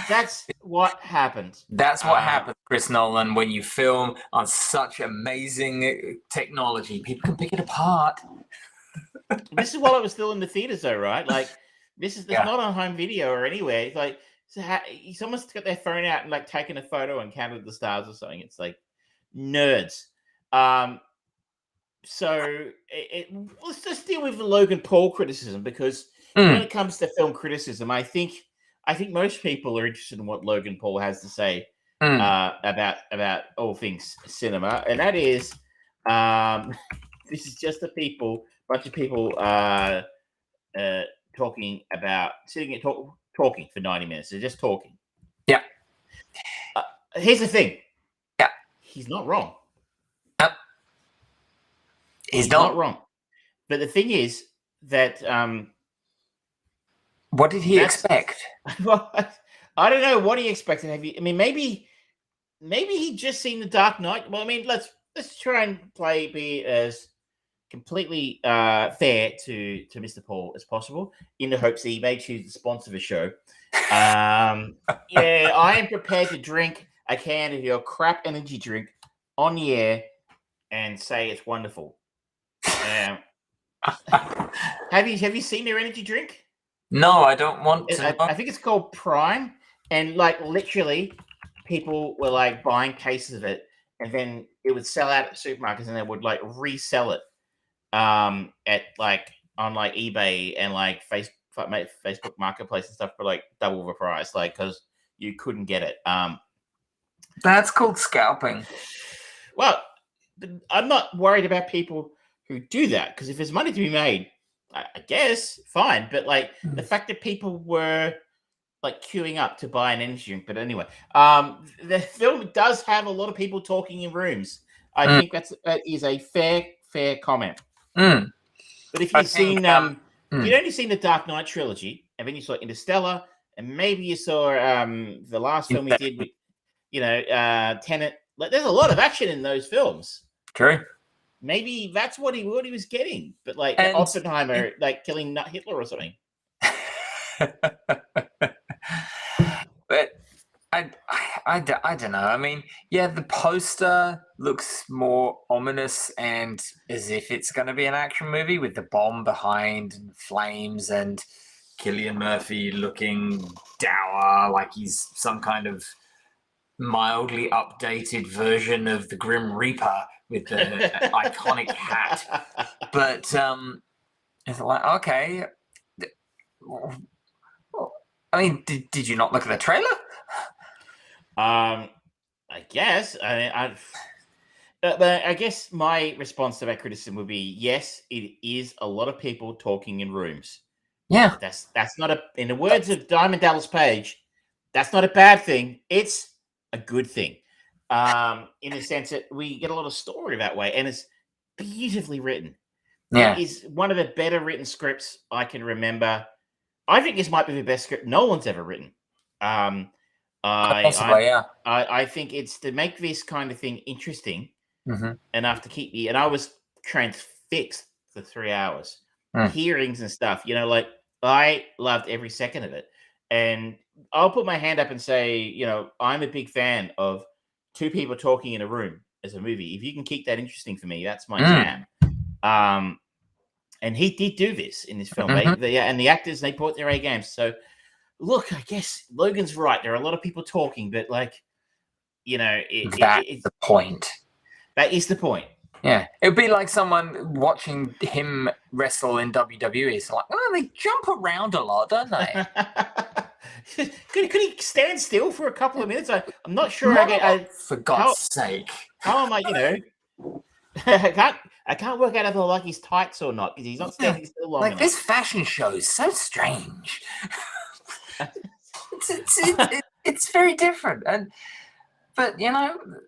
That's what happened. That's what happens, Chris Nolan, when you film on such amazing technology. People can pick it apart. This is while it was still in the theaters, though, right? Like, it's not on home video or anywhere. It's like someone's got their phone out and like taken a photo and counted the stars or something. It's like nerds. So let's just deal with the Logan Paul criticism, because when it comes to film criticism, I think most people are interested in what Logan Paul has to say about all things cinema, and that is this is just bunch of people talking about talking for 90 minutes. They're just talking. Yeah. Here's the thing. Yeah. He's not wrong. Yep. He's not wrong. But the thing is that what did he expect? Well, I don't know what he expected. Maybe he just seen The Dark Knight. Well, let's try and be as completely fair to Mr. Paul as possible, in the hopes that he may choose to sponsor the show. I am prepared to drink a can of your crap energy drink on the air and say it's wonderful. Have you seen their energy drink? No, I don't want to. I think it's called Prime, and like literally, people were like buying cases of it, and then it would sell out at supermarkets, and they would like resell it at like on like eBay and like Facebook Marketplace and stuff for like double the price, like because you couldn't get it. That's called scalping. Well, I'm not worried about people who do that, because if there's money to be made, I guess fine. But like the fact that people were like queuing up to buy an energy drink. But anyway, the film does have a lot of people talking in rooms. I think that is a fair comment. But if you've seen you'd only seen the Dark Knight trilogy, and then you saw Interstellar, and maybe you saw the last film he did with, Tenet. Like, there's a lot of action in those films. True. Maybe that's what he was getting, but like And Oppenheimer, like killing Hitler or something. But I don't know. I mean, yeah, the poster looks more ominous and as if it's going to be an action movie with the bomb behind and flames and Cillian Murphy looking dour, like he's some kind of mildly updated version of the Grim Reaper with the iconic hat. But it's like, okay. I mean, did you not look at the trailer? I guess. But I guess my response to that criticism would be, yes, it is a lot of people talking in rooms. Yeah. That's not in the words of Diamond Dallas Page, that's not a bad thing. It's a good thing. In the sense that we get a lot of story that way, and it's beautifully written. Yeah. It is one of the better written scripts I can remember. I think this might be the best script no one's ever written. Possibly, yeah. I think it's to make this kind of thing interesting Mm-hmm. enough to keep me. And I was transfixed for 3 hours, hearings and stuff. Like I loved every second of it. And I'll put my hand up and say, I'm a big fan of two people talking in a room as a movie. If you can keep that interesting for me, that's my jam. And he did do this in this film. Mm-hmm. And the actors, they brought their A games. So, look, I guess Logan's right. There are a lot of people talking, but that's the point. That is the point. Yeah, it would be like someone watching him wrestle in WWE. It's like, oh, they jump around a lot, don't they? Could he stand still for a couple of minutes? I'm not sure. For God's sake, how am I? I can't work out if I like his tights or not because he's not standing still long enough. This fashion show is so strange. it's very different, but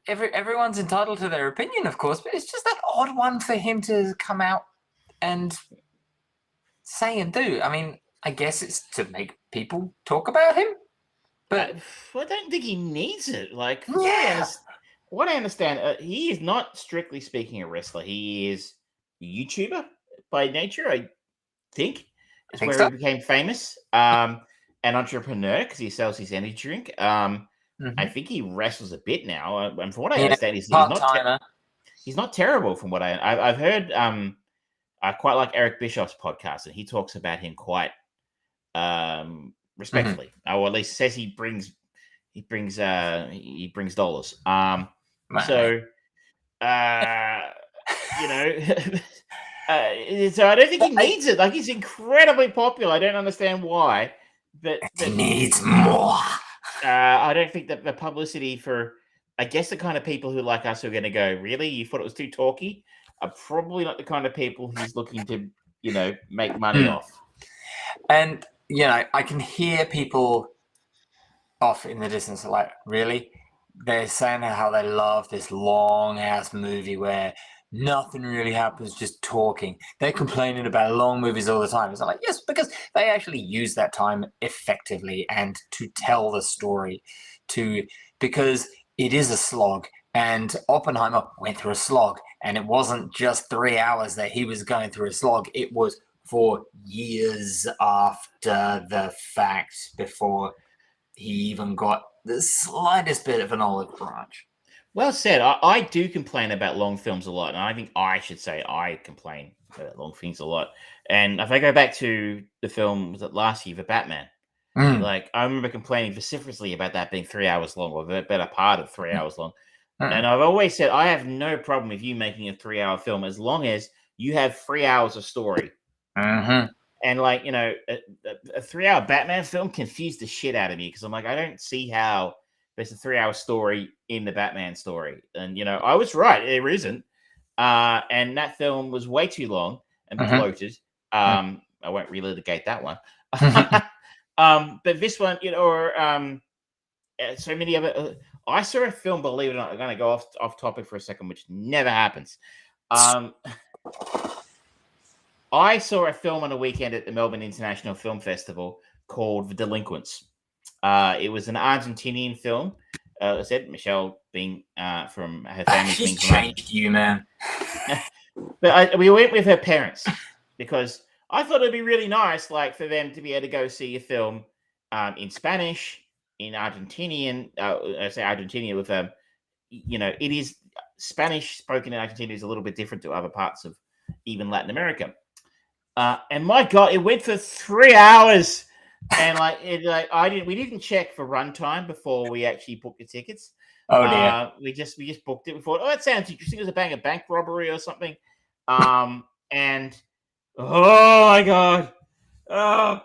everyone's entitled to their opinion, of course. But it's just that odd one for him to come out and say and do. I mean, I guess it's to make people talk about him, but I don't think he needs it. Like, yeah. What I understand, he is not strictly speaking a wrestler. He is a YouTuber by nature, I think. It's where he became famous. An entrepreneur because he sells his energy drink. I think he wrestles a bit now. And from what I understand, he's not terrible. From what I've heard, I quite like Eric Bischoff's podcast, and he talks about him quite respectfully, or at least says he brings dollars. So I don't think he needs it. Like, he's incredibly popular. I don't understand why, but he needs more. I don't think that the publicity for, I guess, the kind of people who like us who are going to go, really? You thought it was too talky? Are probably not the kind of people he's looking to, make money off. And, I can hear people off in the distance like, really? They're saying how they love this long-ass movie where nothing really happens, just talking. They're complaining about long movies all the time. It's like, yes, because they actually use that time effectively and to tell the story, because it is a slog. And Oppenheimer went through a slog, and it wasn't just 3 hours that he was going through a slog. It was for years after the fact, before he even got the slightest bit of an olive branch. Well said. I do complain about long films a lot, and I think I should say I complain about long things a lot. And if I go back to the film, was it last year, The Batman? Like, I remember complaining vociferously about that being 3 hours long, or the better part of 3 hours long. And I've always said I have no problem with you making a 3 hour film as long as you have 3 hours of story. And like, a 3 hour Batman film confused the shit out of me because I'm like, I don't see how there's a 3 hour story in the Batman story. And, I was right. There isn't. And that film was way too long and bloated. I won't relitigate that one. But this one, so many other. I saw a film, believe it or not, I'm going to go off topic for a second, which never happens. I saw a film on a weekend at the Melbourne International Film Festival called The Delinquents. It was an Argentinian film. I said Michelle being from her family's being She's from changed you, man. But we went with her parents because I thought it'd be really nice, like for them to be able to go see a film in Spanish, in Argentinian. I say Argentina with it is Spanish spoken in Argentina is a little bit different to other parts of even Latin America. And my God, it went for 3 hours, and we didn't check for runtime before we actually booked the tickets. Oh dear. We just booked it. We thought, that sounds interesting. It was a bank robbery or something. And oh my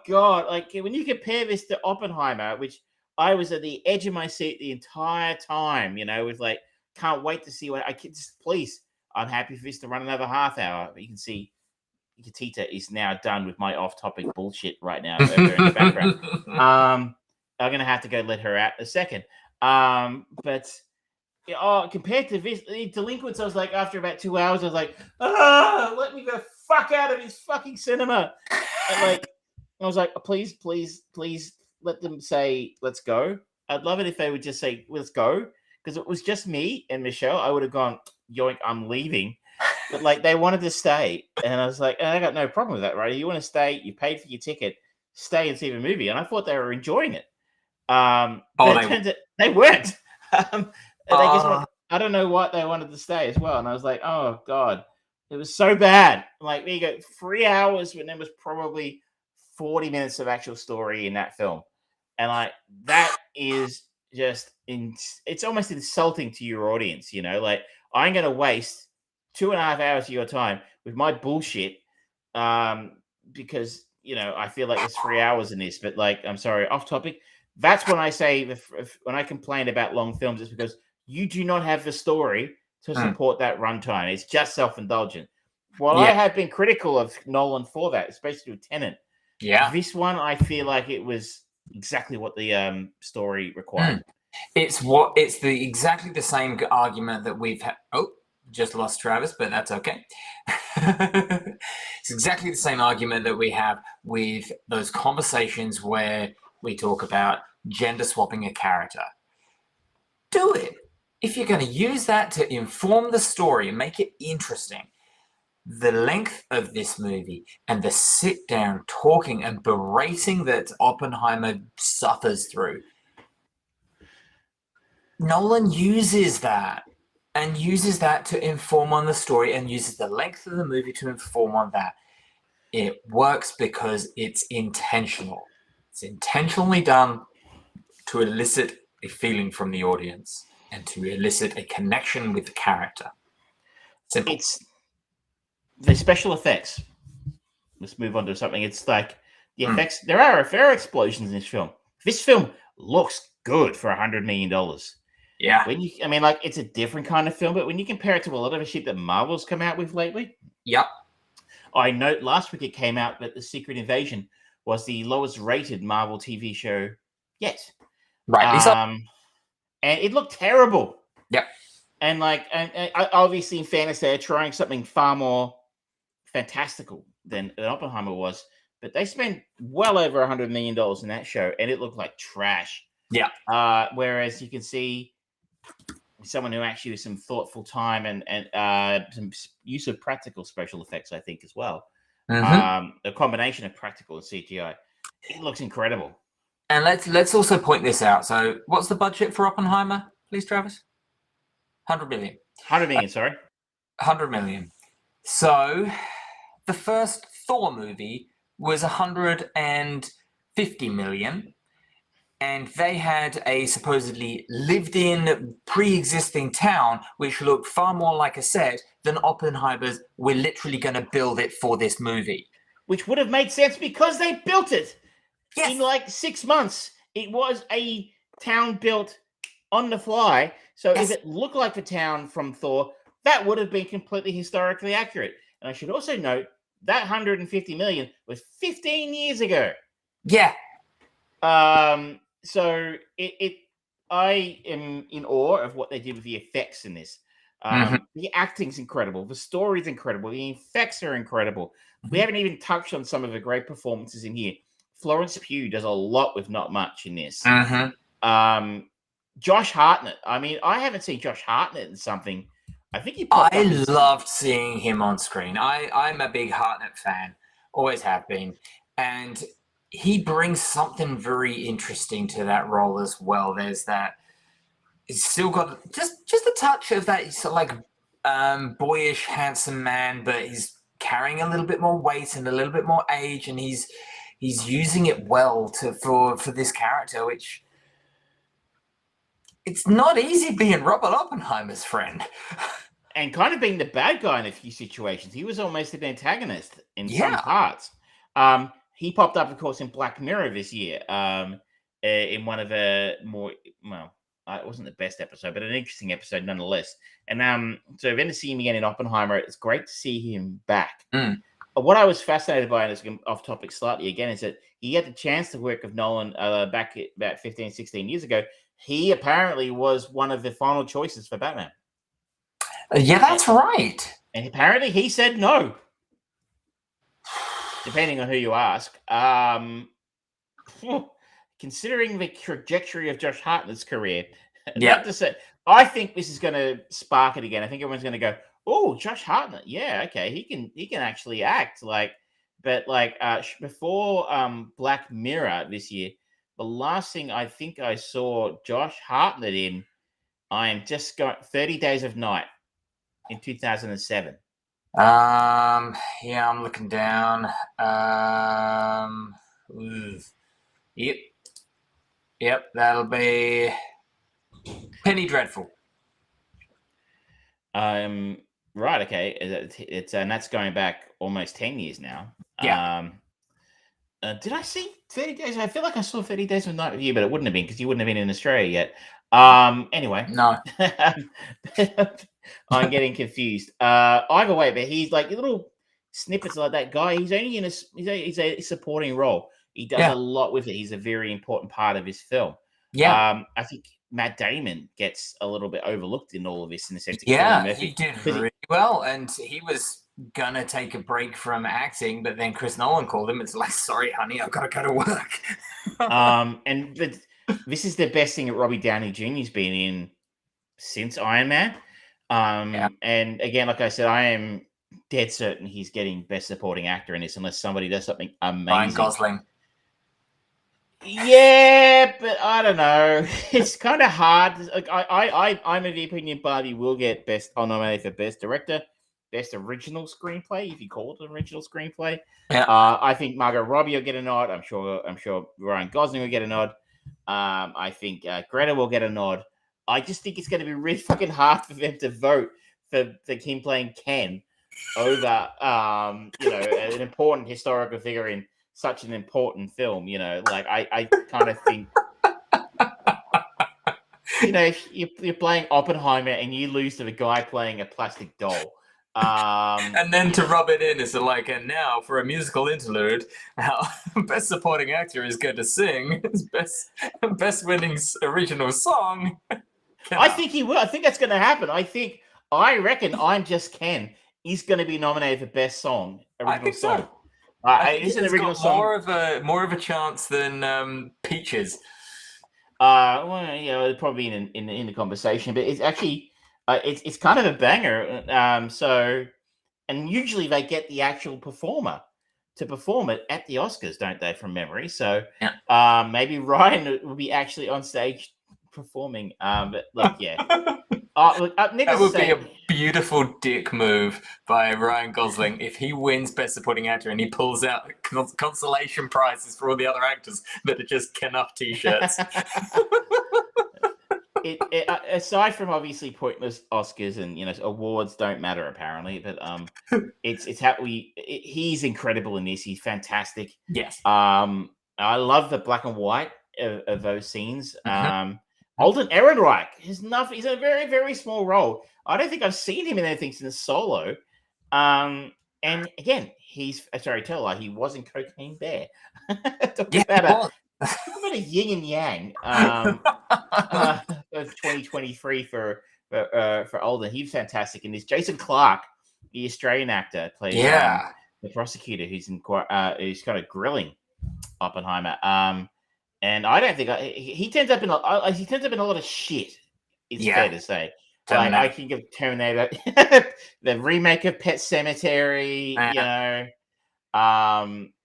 God, like when you compare this to Oppenheimer, which I was at the edge of my seat the entire time, with like, can't wait to see what I can. Just please, I'm happy for this to run another half hour. But you can see Katita is now done with my off-topic bullshit right now over in the background. I'm gonna have to go let her out in a second. But compared to this, the Delinquents, I was like, after about 2 hours, I was like, let me the fuck out of this fucking cinema. And I was like, please, let them say, let's go. I'd love it if they would just say, let's go. Because it was just me and Michelle. I would have gone, yoink, I'm leaving. But they wanted to stay. And I was like, I got no problem with that, right? You want to stay, you paid for your ticket, stay and see the movie. And I thought they were enjoying it. They weren't. I don't know what they wanted to stay as well. And I was like, oh God, it was so bad. Like, there you go, 3 hours when there was probably 40 minutes of actual story in that film. And that is just, it's almost insulting to your audience, I'm going to waste 2.5 hours of your time with my bullshit because, I feel like there's 3 hours in this, but I'm sorry, off topic. That's when I say, when I complain about long films, it's because you do not have the story to support that runtime. It's just self-indulgent. While I have been critical of Nolan for that, especially with Tenet, this one, I feel like it was exactly what the story required. It's exactly the same argument that we've had. Oh, just lost Travis, but that's okay. It's exactly the same argument that we have with those conversations where we talk about gender swapping a character. Do it. If you're going to use that to inform the story and make it interesting, the length of this movie and the sit down talking and berating that Oppenheimer suffers through, Nolan uses that to inform on the story and uses the length of the movie to inform on that. It works because it's intentional. It's intentionally done to elicit a feeling from the audience and to elicit a connection with the character. Simple. It's the special effects. Let's move on to something. It's like the effects. There are fair explosions in this film. This film looks good for $100 million. Yeah. It's a different kind of film, but when you compare it to a lot of the shit that Marvel's come out with lately. Yep. I note last week it came out that The Secret Invasion was the lowest rated Marvel TV show yet. Right. And it looked terrible. Yep. And obviously in fairness, they're trying something far more fantastical than Oppenheimer was, but they spent well over $100 million in that show, and it looked like trash. Yeah. Whereas you can see someone who actually has some thoughtful time and some use of practical special effects, I think, as well. A combination of practical and CGI. It looks incredible. And let's also point this out. So, what's the budget for Oppenheimer, please, Travis? 100 million. 100 million, sorry. 100 million. So, the first Thor movie was 150 million. And they had a supposedly lived-in, pre-existing town, which looked far more like a set than Oppenheimer's. We're literally going to build it for this movie. Which would have made sense because they built it. Yes. In 6 months. It was a town built on the fly. So if it looked like the town from Thor, that would have been completely historically accurate. And I should also note that 150 million was 15 years ago. Yeah. So I am in awe of what they did with the effects in this. The acting's incredible. The story's incredible. The effects are incredible. We haven't even touched on some of the great performances in here. Florence Pugh does a lot with not much in this. Josh Hartnett. I mean, I haven't seen Josh Hartnett in something. I think he popped I up in loved seeing him on screen. I'm a big Hartnett fan, always have been, and he brings something very interesting to that role as well. There's that. He's still got just a touch of that sort of like boyish, handsome man, but he's carrying a little bit more weight and a little bit more age, and he's using it well for this character, which it's not easy being Robert Oppenheimer's friend. And kind of being the bad guy in a few situations. He was almost an antagonist in some parts. He popped up, of course, in Black Mirror this year, in one of the more, well, it wasn't the best episode, but an interesting episode nonetheless. And so then to see him again in Oppenheimer, it's great to see him back. What I was fascinated by, and it's off topic slightly again, is that he had the chance to work with Nolan back about 15, 16 years ago. He apparently was one of the final choices for Batman. Yeah, that's right. And apparently he said no. Depending on who you ask. Considering the trajectory of Josh Hartnett's career, not to say, I think this is going to spark it again. I think everyone's going to go, "Oh, Josh Hartnett, yeah, okay, he can actually act." Before Black Mirror this year, the last thing I think I saw Josh Hartnett in, I am just going 30 Days of Night in 2007. Yeah, I'm looking down. Yep, that'll be Penny Dreadful. Right, okay. It's and that's going back almost 10 years now. Yeah. Did I see 30 Days? I feel like I saw 30 Days of Night with you, but it wouldn't have been because you wouldn't have been in Australia yet. Anyway. No. I'm getting confused. Either way, but he's like little snippets like that guy. He's only in he's a supporting role. He does a lot with it. He's a very important part of his film. Yeah. I think Matt Damon gets a little bit overlooked in all of this in the sense of he did really well, and he was gonna take a break from acting, but then Chris Nolan called him. It's like, sorry, honey, I've got to go to work. And this is the best thing that Robbie Downey Jr.'s been in since Iron Man. And again, like I said, I am dead certain he's getting Best Supporting Actor in this, unless somebody does something amazing. Ryan Gosling. Yeah, but I don't know. It's kind of hard. Like I'm of the opinion Barbie will get nominated for Best Director, Best Original Screenplay, if you call it an original screenplay. Yeah. I think Margot Robbie will get a nod. I'm sure Ryan Gosling will get a nod. I think Greta will get a nod. I just think it's going to be really fucking hard for them to vote for him playing Ken over, an important historical figure in such an important film. Like I kind of think, if you're playing Oppenheimer and you lose to the guy playing a plastic doll. And then to rub it in, and now for a musical interlude, our Best Supporting Actor is going to sing his best winning original song. I think he will. I think that's going to happen. I reckon I'm Just Ken. He's going to be nominated for Best Song. I think song. so. I think it's an he's original got song. more of a chance than Peaches. It'll probably be in the conversation, but it's actually it's kind of a banger. And usually they get the actual performer to perform it at the Oscars, don't they? From memory, so maybe Ryan will be actually on stage performing. But look, yeah. That would be a beautiful dick move by Ryan Gosling if he wins Best Supporting Actor and he pulls out consolation prizes for all the other actors that are just Ken Up t-shirts. Aside from obviously pointless Oscars and awards don't matter apparently, but it's how he's incredible in this. He's fantastic. Yes. I love the black and white of those scenes. Alden Ehrenreich is nothing. He's a very, very small role. I don't think I've seen him in anything since Solo. And again, he's a storyteller. He was in Cocaine Bear. Talk about a yin and yang of 2023 for for Alden. He's fantastic in this. Jason Clarke, the Australian actor, plays the prosecutor who's who's kind of grilling Oppenheimer. And I don't think he turns up in he turns up in a lot of shit. It's fair to say. Like, I think of Terminator, the remake of Pet Sematary.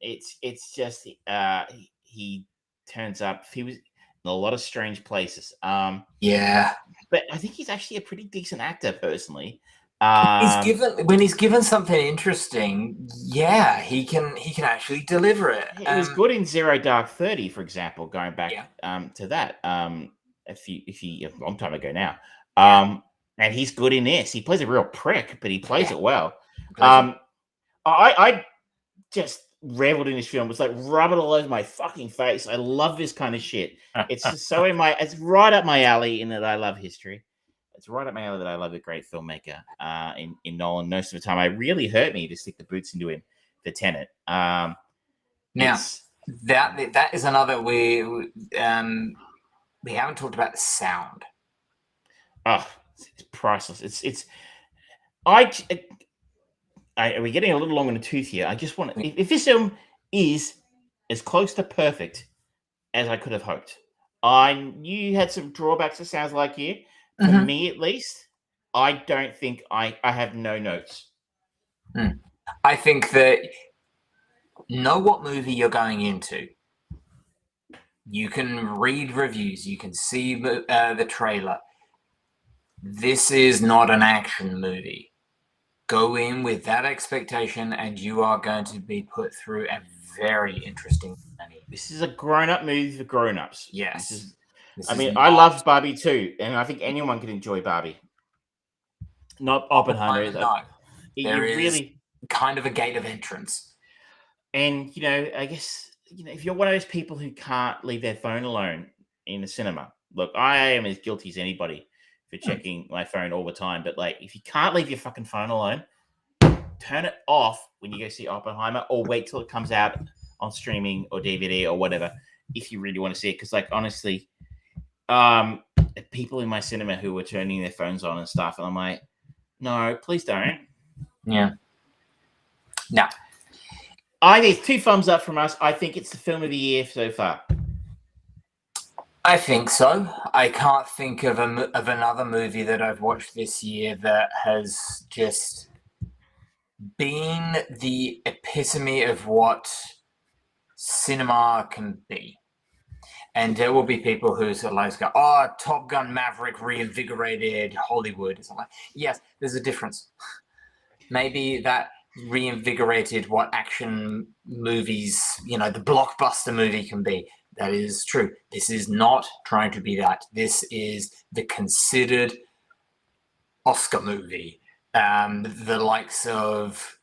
It's just he turns up. He was in a lot of strange places. But I think he's actually a pretty decent actor, personally. When he's given something interesting, he can actually deliver it. He was good in Zero Dark 30, for example, going back to that a long time ago now. And he's good in this. He plays a real prick, but he plays it well. I just reveled in this film. It's like rub it all over my fucking face. I love this kind of shit. It's just so it's right up my alley in that I love history. It's right up my alley that I love a great filmmaker in Nolan. Most of the time, it really hurt me to stick the boots into him for Tenet. Now, that is another we haven't talked about the sound. Oh, it's priceless. Are we getting a little long in the tooth here? I just want to, if this film is as close to perfect as I could have hoped. You had some drawbacks, it sounds like, here. For me, at least, I don't think I have no notes. I think that know what movie you're going into. You can read reviews. You can see the trailer. This is not an action movie. Go in with that expectation, and you are going to be put through a very interesting journey. This is a grown-up movie for grown-ups. Yes. I love Barbie too, and I think anyone can enjoy Barbie. Not Oppenheimer. No. There is really kind of a gate of entrance. And, I guess, if you're one of those people who can't leave their phone alone in the cinema, look, I am as guilty as anybody for checking my phone all the time. But, like, if you can't leave your fucking phone alone, turn it off when you go see Oppenheimer, or wait till it comes out on streaming or DVD or whatever if you really want to see it. Because, like, honestly, people in my cinema who were turning their phones on and stuff, and I'm like, no, please don't. Yeah. No. I think 2 thumbs up from us. I think it's the film of the year so far. I think so. I can't think of another movie that I've watched this year that has just been the epitome of what cinema can be. And there will be people who sort of like go, "Oh, Top Gun Maverick reinvigorated Hollywood." It's like, yes, there's a difference. Maybe that reinvigorated what action movies, the blockbuster movie can be. That is true. This is not trying to be that. This is the considered Oscar movie. The likes of,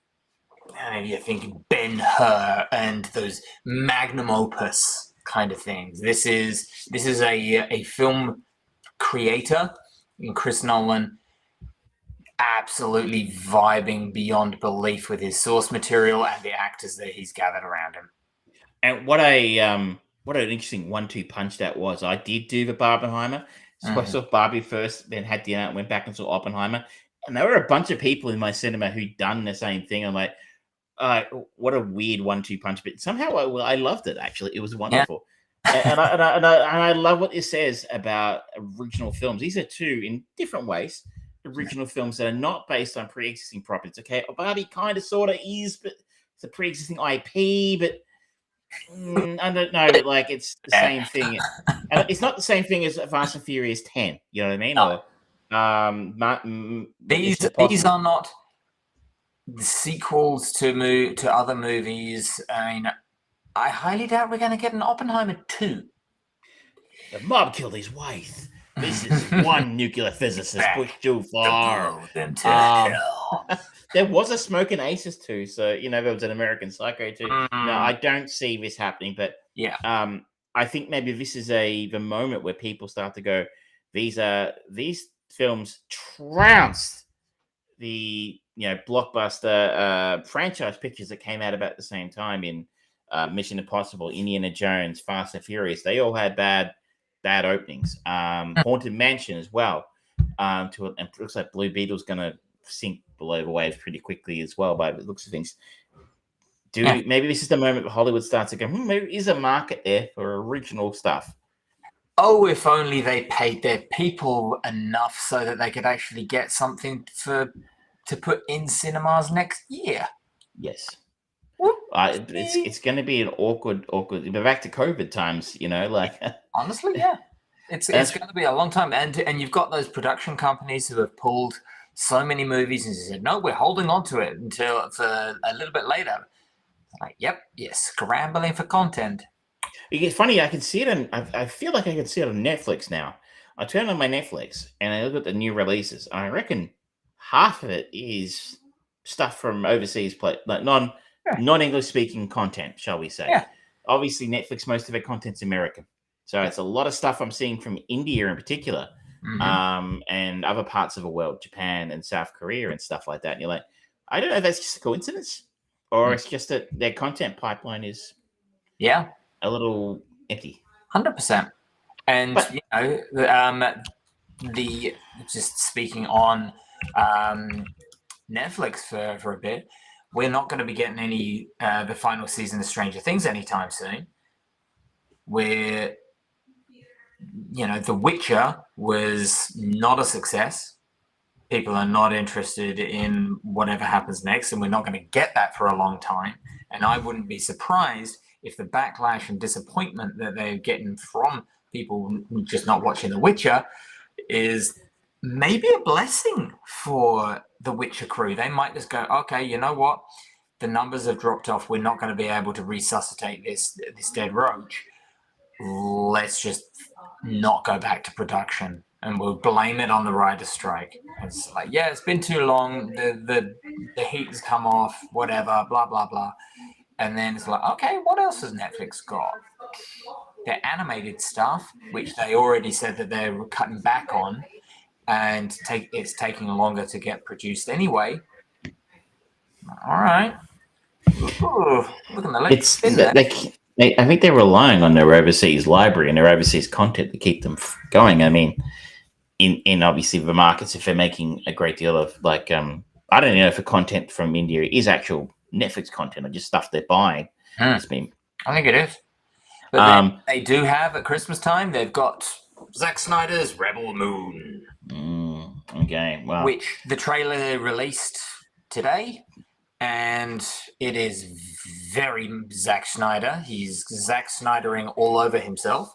you're thinking Ben-Hur and those magnum opus kind of things. This is a film creator in Chris Nolan, absolutely vibing beyond belief with his source material and the actors that he's gathered around him. And what an interesting 1-2 punch that was. I did do the Barbenheimer. So I saw Barbie first, then had dinner, went back and saw Oppenheimer. And there were a bunch of people in my cinema who'd done the same thing. I'm like, what a weird 1-2 punch. But somehow I loved it, actually. It was wonderful. Yeah. And I love what this says about original films. These are 2, in different ways, original films that are not based on pre-existing properties. Okay, Barbie kind of sort of is, but it's a pre-existing IP, but I don't know, like it's the same thing. And it's not the same thing as Fast and Furious 10, you know what I mean? No. These are not the sequels to other movies. I mean, I highly doubt we're going to get an Oppenheimer 2. The mob killed his wife. This is one nuclear physicist pushed too far. There was a Smoking Aces 2, so there was an American Psycho 2. No, I don't see this happening, but I think maybe this is the moment where people start to go, these films trounced the blockbuster franchise pictures that came out about the same time in Mission Impossible, Indiana Jones, Fast and Furious. They all had bad openings. Haunted Mansion as well. and it looks like Blue Beetle's going to sink below the waves pretty quickly as well by the looks of things. Maybe this is the moment where Hollywood starts to go, maybe is a market there for original stuff. Oh, if only they paid their people enough so that they could actually get something to put in cinemas next year. Yes. It's going to be an awkward. But back to COVID times, honestly, yeah, it's going to be a long time, and you've got those production companies who have pulled so many movies and said, no, we're holding on to it for a little bit later. Like, yep, you're scrambling for content. It's funny. I can see it, I feel like I can see it on Netflix now. I turn on my Netflix and I look at the new releases. I reckon half of it is stuff from overseas, like non-English speaking content, shall we say? Yeah. Obviously, Netflix, most of their content's American, so it's a lot of stuff I'm seeing from India in particular, and other parts of the world, Japan and South Korea and stuff like that. And you're like, I don't know if that's just a coincidence or it's just that their content pipeline is a little empty. 100%. And the just speaking on Netflix for a bit, we're not going to be getting any the final season of Stranger Things anytime soon. Where The Witcher was not a success. People are not interested in whatever happens next, and we're not going to get that for a long time. And I wouldn't be surprised if the backlash and disappointment that they're getting from people just not watching The Witcher is maybe a blessing for the Witcher crew. They might just go, okay, you know what? The numbers have dropped off. We're not going to be able to resuscitate this dead roach. Let's just not go back to production, and we'll blame it on the writer's strike. It's like, yeah, it's been too long. The heat has come off, whatever, blah, blah, blah. And then it's like, okay, what else has Netflix got? Their animated stuff, which they already said that they were cutting back on, and it's taking longer to get produced anyway. All right. Ooh, look at the latest. I think they're relying on their overseas library and their overseas content to keep them going. I mean, in obviously the markets, if they're making a great deal of I don't know if the content from India is actual Netflix content or just stuff they're buying. I think it is. But they do have at Christmas time. They've got Zack Snyder's Rebel Moon. Okay, well, which the trailer released today, and it is very Zack Snyder. He's Zack Snydering all over himself,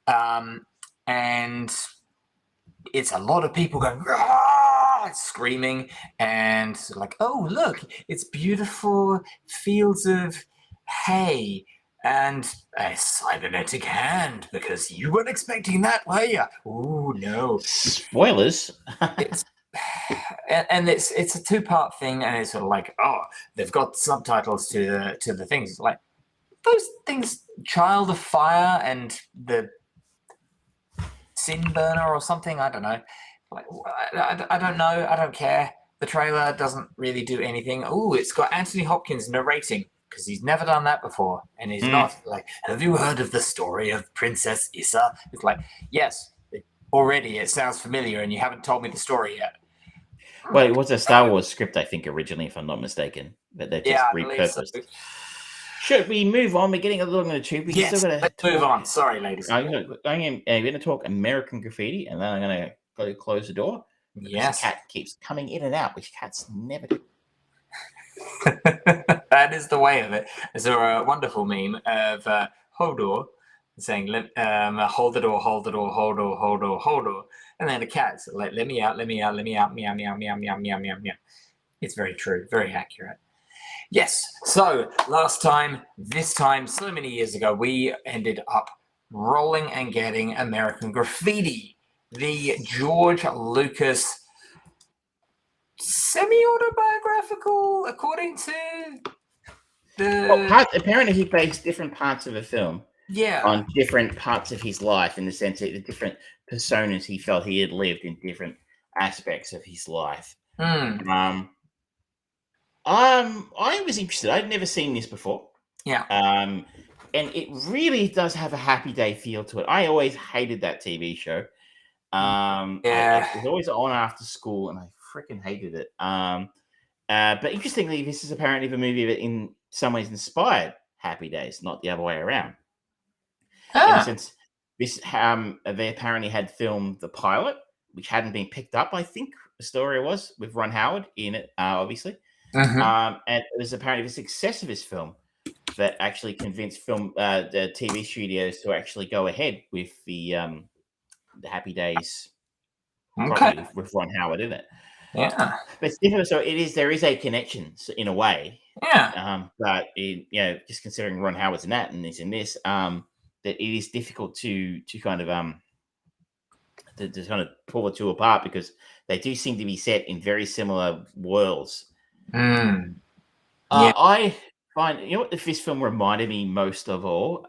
and it's a lot of people going screaming and like, oh look, it's beautiful fields of hay and a cybernetic hand, because you weren't expecting that, were you? Oh no! Spoilers. it's a two-part thing, and it's sort of like, oh, they've got subtitles to the things. It's like those things, Child of Fire and the Sin Burner or something. I don't know. Like, I don't know. I don't care. The trailer doesn't really do anything. Oh, it's got Anthony Hopkins narrating, because he's never done that before, and he's not like, have you heard of the story of Princess Issa? It's like, yes, already it sounds familiar, and you haven't told me the story yet. Well, it was a Star Wars script, I think, originally, if I'm not mistaken, but they just repurposed. So. Should we move on? We're getting a little on the tube. Let's move on. Sorry, ladies. I'm going to talk American Graffiti, and then I'm going to go close the door. Yes. The cat keeps coming in and out, which cats never do. That is the way of it. There's a wonderful meme of Hodor saying, hold the door, hold the door, hold door, hold door, hold door. And then the cat's like, let me out, let me out, let me out, meow, meow, meow, meow, meow, meow, meow. It's very true, very accurate. Yes, so this time, so many years ago, we ended up rolling and getting American Graffiti, the George Lucas semi-autobiographical, according to the... apparently he based different parts of the film on different parts of his life, in the sense that the different personas he felt he had lived in different aspects of his life. I was interested. I'd never seen this before. Yeah. And it really does have a Happy Day feel to it. I always hated that TV show. It was always on after school, and I freaking hated it. But interestingly, this is apparently the movie that in some ways inspired Happy Days, not the other way around. In the sense, they apparently had filmed the pilot, which hadn't been picked up, I think the story was, with Ron Howard in it, obviously. And it was apparently the success of this film that actually convinced the TV studios to actually go ahead with the Happy Days property with Ron Howard in it. Yeah, but it's different. So there is a connection in a way. Yeah. But just considering Ron Howard's in that and is in this, that it is difficult to kind of to kind of pull the two apart, because they do seem to be set in very similar worlds. I find, what this film reminded me most of all.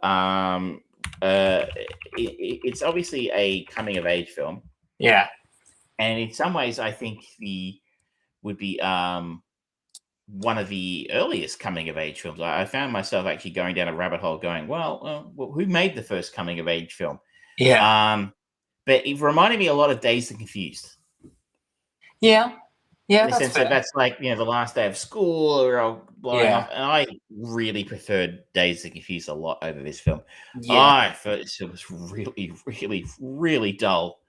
It's obviously a coming of age film. Yeah. And in some ways, I think would be one of the earliest coming of age films. I found myself actually going down a rabbit hole, going, well, who made the first coming of age film? Yeah. But it reminded me a lot of Dazed and Confused. Yeah. Yeah. In the sense that that's like, the last day of school, or all blowing off. And I really preferred Dazed and Confused a lot over this film. Yeah. I thought it was really, really, really dull.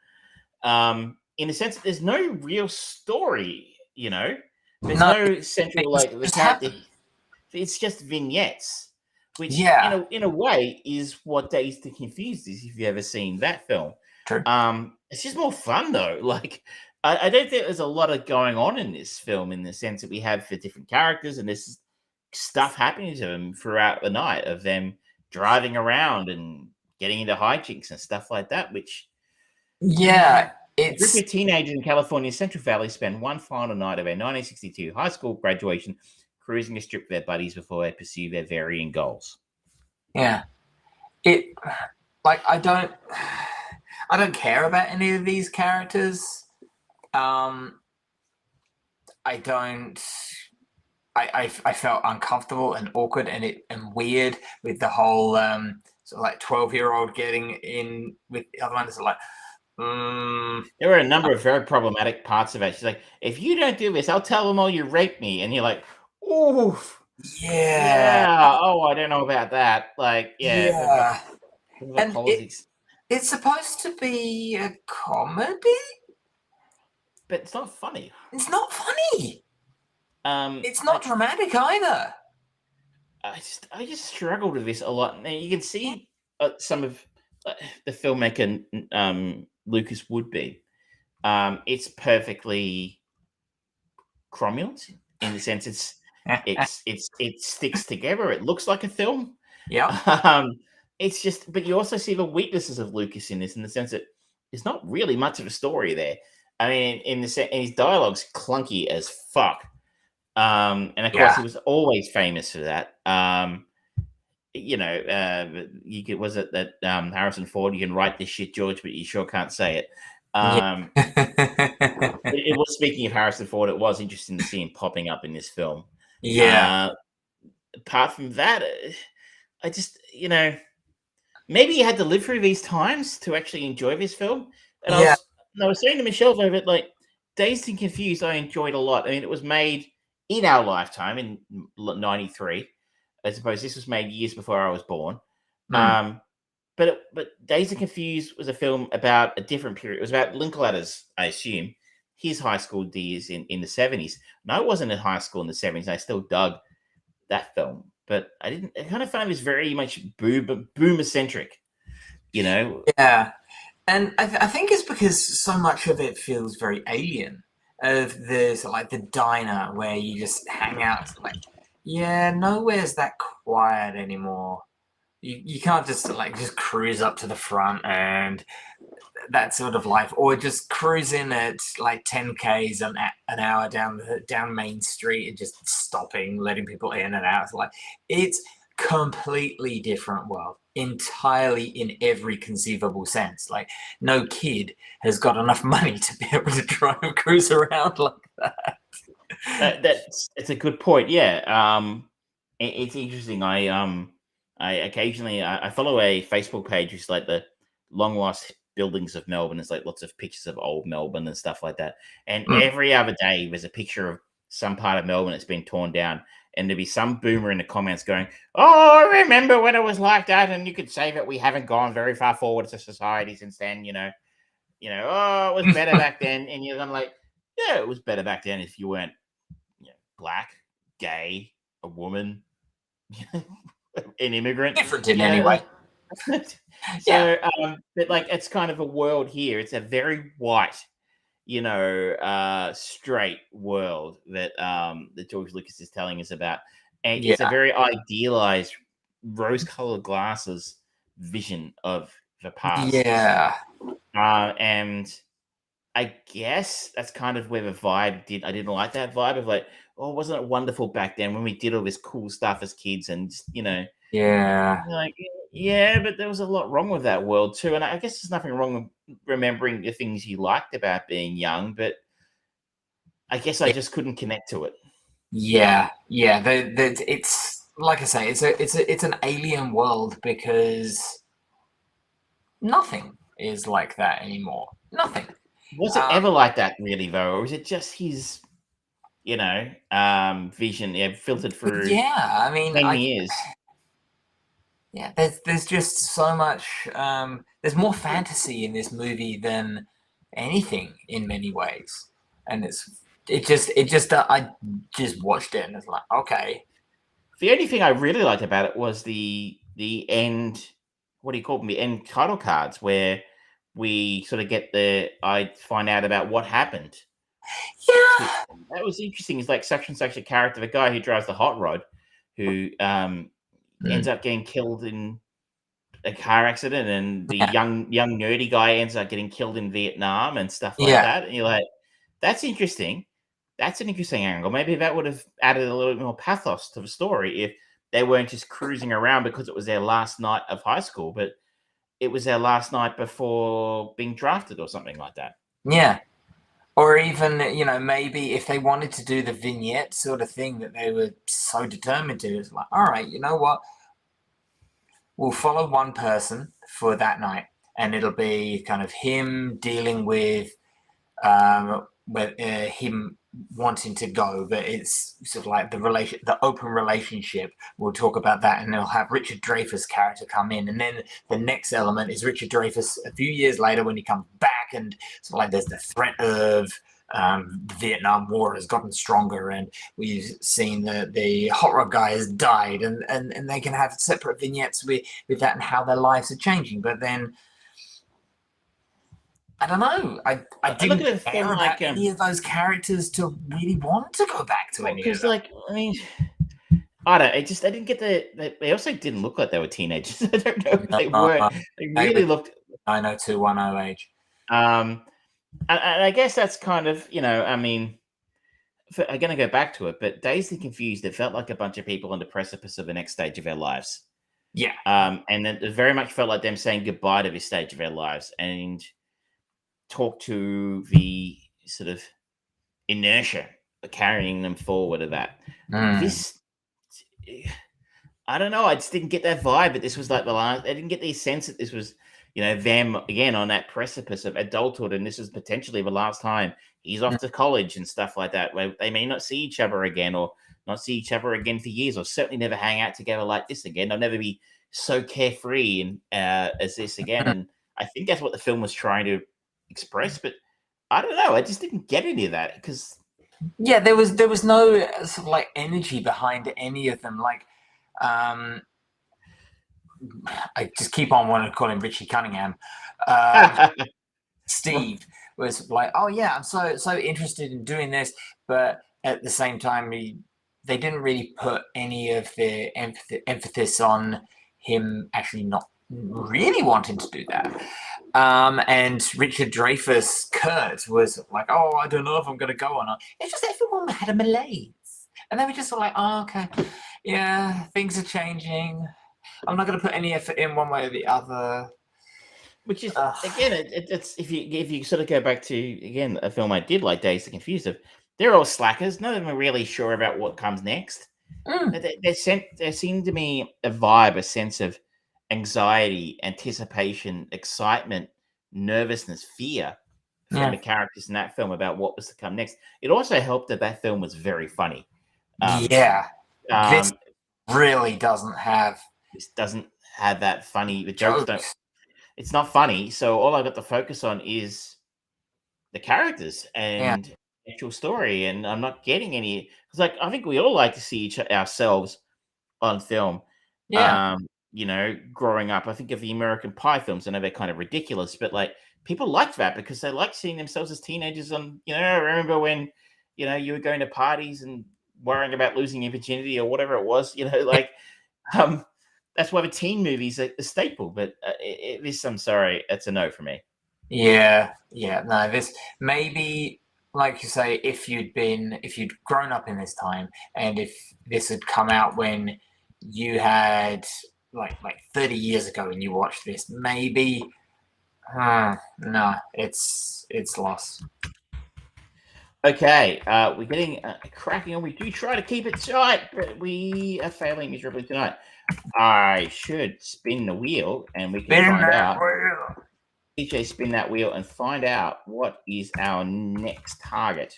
In the sense that there's no real story, There's no central, like, the character. It's just vignettes, which in a way is what Dazed and Confused is, if you've ever seen that film. True. It's just more fun though. Like, I don't think there's a lot of going on in this film, in the sense that we have for different characters, and there's stuff happening to them throughout the night, of them driving around and getting into hijinks and stuff like that, which a group of teenagers in California's Central Valley spend one final night of their 1962 high school graduation cruising a strip with their buddies before they pursue their varying goals. Yeah. I don't care about any of these characters. I felt uncomfortable and awkward and weird with the whole sort of like 12-year-old getting in with the other one. It's like, there were a number of very problematic parts of it. She's like, if you don't do this, I'll tell them all you raped me. And you're like, oof. Yeah. Oh, I don't know about that. Like, yeah. And politics. It's supposed to be a comedy, but it's not funny. It's not funny. It's not dramatic either. I just struggled with this a lot. Now you can see some of the filmmaker Lucas Woodby. It's perfectly cromulent, in the sense it sticks together. It looks like a film. Yeah. It's just, but you also see the weaknesses of Lucas in this, in the sense that there's not really much of a story there. I mean, in his dialogue's clunky as fuck. And of course, he was always famous for that. Was it that Harrison Ford? You can write this shit, George, but you sure can't say it. It was, speaking of Harrison Ford, it was interesting to see him popping up in this film. Yeah. Apart from that, I just, maybe you had to live through these times to actually enjoy this film. And I was saying to Michelle over it, like, Dazed and Confused, I enjoyed a lot. I mean, it was made in our lifetime in 93. I suppose this was made years before I was born. But Dazed and Confused was a film about a different period. It was about Linklater's, I assume, his high school years in the 70s. And I wasn't in high school in the 70s. I still dug that film. But I kind of found it was very much boomer-centric, Yeah. And I think it's because so much of it feels very alien. Of the diner where you just hang out, like, nowhere's that quiet anymore. You can't just cruise up to the front and that sort of life, or just cruise in at like 10 k's an hour down Main Street and just stopping, letting people in and out. It's completely different world, entirely in every conceivable sense. Like, no kid has got enough money to be able to try and cruise around like that. It's a good point. It's interesting. I occasionally I follow a Facebook page which is like the long lost buildings of Melbourne. There's like lots of pictures of old Melbourne and stuff like that. And every other day there's a picture of some part of Melbourne that's been torn down. And there'd be some boomer in the comments going, "Oh, I remember when it was like that." And you could say that we haven't gone very far forward as a society since then, oh, it was better back then. And you're like, yeah, it was better back then if you weren't black, gay, a woman, an immigrant. Different in any way. So, but like, it's kind of a world here. It's a very white, straight world that George Lucas is telling us about, and it's a very idealized, rose-colored glasses vision of the past. Yeah, and I guess that's kind of where the vibe I didn't like that vibe of like, oh, wasn't it wonderful back then when we did all this cool stuff as kids, and yeah, like, yeah, but there was a lot wrong with that world too. And I guess there's nothing wrong with remembering the things you liked about being young, but I guess I just couldn't connect to it. Yeah. It's like I say, it's an alien world because nothing is like that anymore. Nothing. Was it ever like that, really, though, or is it just his, vision, filtered through? Yeah, I mean, 10 years. Yeah, there's just so much. There's more fantasy in this movie than anything in many ways, and I just watched it and it's like, okay. The only thing I really liked about it was the end. What do you call them? The end title cards, where we sort of I find out about what happened. Yeah, that was interesting. It's like such and such a character, the guy who drives the hot rod, who ends up getting killed in a car accident, and the young nerdy guy ends up getting killed in Vietnam and stuff like that. And you're like, that's interesting. That's an interesting angle. Maybe that would have added a little bit more pathos to the story if they weren't just cruising around because it was their last night of high school, but it was their last night before being drafted or something like that. Yeah. Or even, maybe if they wanted to do the vignette sort of thing that they were so determined to, it's like, all right, you know what? We'll follow one person for that night, and it'll be kind of him dealing with him wanting to go, but it's sort of like the open relationship. We'll talk about that, and they'll have Richard Dreyfuss' character come in, and then the next element is Richard Dreyfuss a few years later when he comes back, and sort of like there's the threat of the Vietnam War has gotten stronger, and we've seen the hot rod guy has died, and they can have separate vignettes with that and how their lives are changing. But then I don't know. I didn't care about any of those characters to really want to go back to any of them. Like, I mean, I didn't get they also didn't look like they were teenagers. I don't know if they were. They really looked 90210 age. And I guess that's kind of, I mean, I'm going to go back to it, but Dazed and Confused, it felt like a bunch of people on the precipice of the next stage of their lives. Yeah. And it very much felt like them saying goodbye to this stage of their lives and talk to the sort of inertia carrying them forward of that. This, I don't know. I just didn't get that vibe, but this was like the last. I didn't get the sense that this was, them again on that precipice of adulthood, and this is potentially the last time he's off to college and stuff like that, where they may not see each other again, or not see each other again for years, or certainly never hang out together like this again. They'll never be so carefree and as this again. And I think that's what the film was trying to express, but I don't know. I just didn't get any of that because there was no sort of like energy behind any of them. Like, I just keep on wanting to call him Richie Cunningham. Steve was like, "Oh yeah, I'm so interested in doing this," but at the same time, they didn't really put any of the emphasis on him actually not really wanting to do that. And Richard Dreyfuss, Kurt, was like, "Oh, I don't know if I'm going to go or not." It's just everyone had a malaise, and they were just like, "Oh, okay, yeah, things are changing. I'm not going to put any effort in one way or the other." Which is again, it's if you sort of go back to again a film I did like, Dazed and Confused. They're all slackers. None of them are really sure about what comes next. There seemed to me a vibe, a sense of anxiety, anticipation, excitement, nervousness, fear from Yeah. the characters in that film about what was to come next. It also helped that film was very funny. This Um, really doesn't have this doesn't have that funny. The jokes don't. jokes. It's not funny. So all I got to focus on is the characters and the actual story, and I'm not getting any. It's like I think we all like to see ourselves on film. Yeah. Growing up, I think of the American Pie films. I know they're kind of ridiculous, but like people liked that because they liked seeing themselves as teenagers. On I remember when you were going to parties and worrying about losing your virginity or whatever it was. That's why the teen movies are a staple. But I'm sorry, it's a no for me. Yeah. No, this maybe, like you say, if you'd grown up in this time, and if this had come out when you had like 30 years ago and you watched this, maybe no, it's lost. Okay, we're getting cracking on. We do try to keep it tight, but we are failing miserably tonight. I should spin the wheel and we can find out. DJ, spin that wheel and find out what is our next target.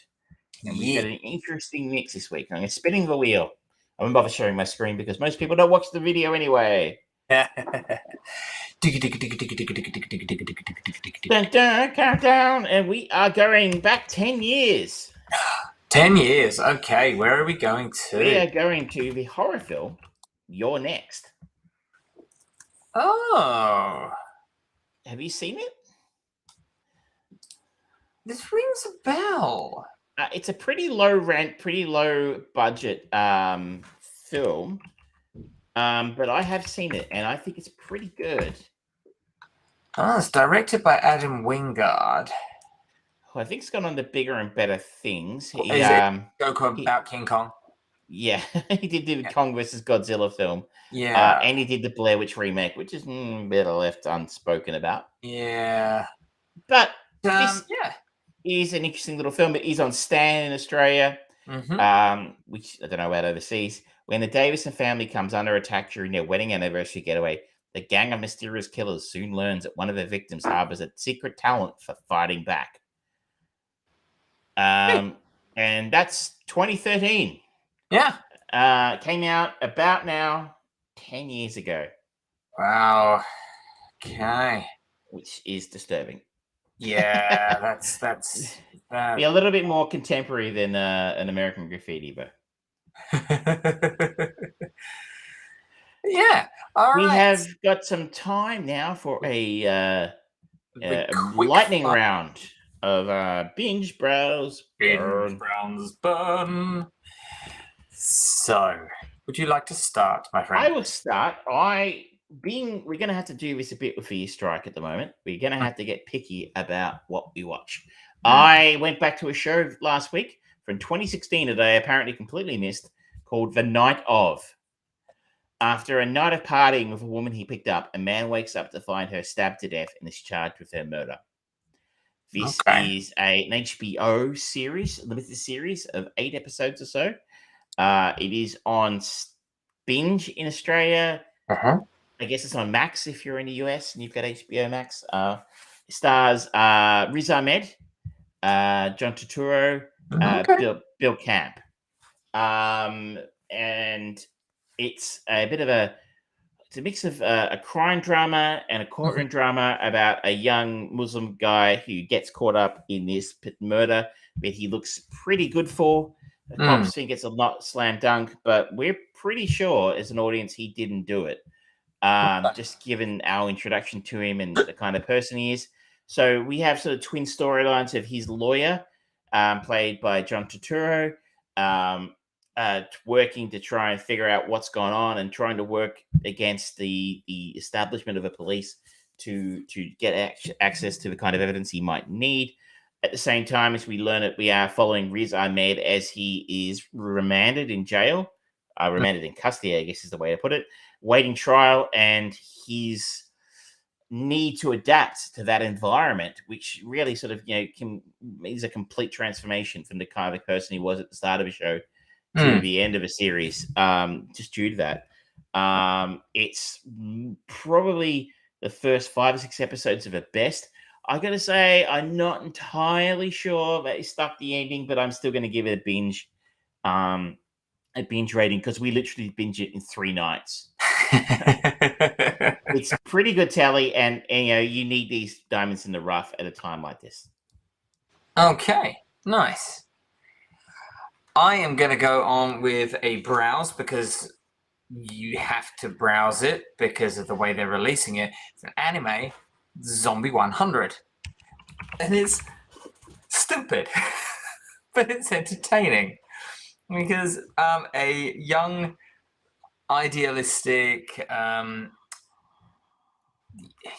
And we've got an interesting mix this week. I'm spinning the wheel. I won't bother sharing my screen because most people don't watch the video anyway. Countdown, and we are going back 10 years. 10 years. Okay, where are we going to? We are going to the horror film You're Next. Oh. Have you seen it? This rings a bell. It's a pretty low rent, pretty low budget film. But I have seen it, and I think it's pretty good. Oh, it's directed by Adam Wingard. I think it's gone on to bigger and better things. Is it Goku about King Kong? Yeah, he did the Kong versus Godzilla film. Yeah. And he did the Blair Witch remake, which is better left unspoken about. Yeah. But this is an interesting little film. It is on Stan in Australia, which I don't know about overseas. When the Davison family comes under attack during their wedding anniversary getaway, the gang of mysterious killers soon learns that one of their victims harbors a secret talent for fighting back. And that's 2013. Yeah. Came out about now 10 years ago. Wow. Okay. Which is disturbing. Yeah, that's be a little bit more contemporary than an American Graffiti, but yeah. All right. We have got some time now for a lightning round of Binge Browns Burn. So, would you like to start, my friend? I will start. We're going to have to do this a bit with the strike at the moment. We're going to have to get picky about what we watch. I went back to a show last week from 2016 that I apparently completely missed called The Night Of. After a night of partying with a woman he picked up, a man wakes up to find her stabbed to death and is charged with her murder. This is an HBO series, a limited series of 8 episodes or so. It is on Binge in Australia. I guess it's on Max if you're in the US and you've got HBO Max. It stars Riz Ahmed, John Turturro, Bill Camp. And it's a bit of a mix of a crime drama and a courtroom drama about a young Muslim guy who gets caught up in this murder that he looks pretty good for. The cops think it's a not slam dunk, but we're pretty sure as an audience he didn't do it. Just given our introduction to him and the kind of person he is. So we have sort of twin storylines of his lawyer, played by John Turturro, working to try and figure out what's gone on and trying to work against the establishment of a police to get access to the kind of evidence he might need. At the same time, as we learn it, we are following Riz Ahmed as he is remanded in jail, remanded in custody, I guess is the way to put it, waiting trial, and his need to adapt to that environment, which really sort of, is a complete transformation from the kind of person he was at the start of the show to the end of a series, just due to that. It's probably the first 5 or 6 episodes of it best. I gotta say, I'm not entirely sure that he stuck the ending, but I'm still gonna give it a binge rating because we literally binge it in 3 nights. It's pretty good telly, and you need these diamonds in the rough at a time like this. Okay, nice. I am going to go on with a browse because you have to browse it because of the way they're releasing it. It's an anime, Zombie 100. And it's stupid, but it's entertaining. Because a young, idealistic, a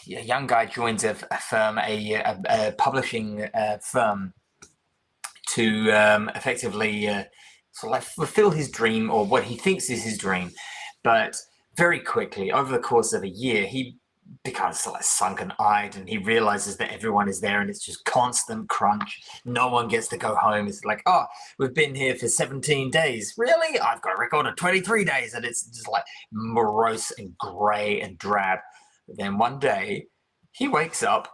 young guy joins a firm, a publishing firm, to effectively sort of like fulfill his dream, or what he thinks is his dream. But very quickly, over the course of a year, he becomes sort of sunken-eyed, and he realizes that everyone is there, and it's just constant crunch. No one gets to go home. It's like, oh, we've been here for 17 days. Really? I've got a record of 23 days. And it's just like morose and grey and drab. But then one day, he wakes up,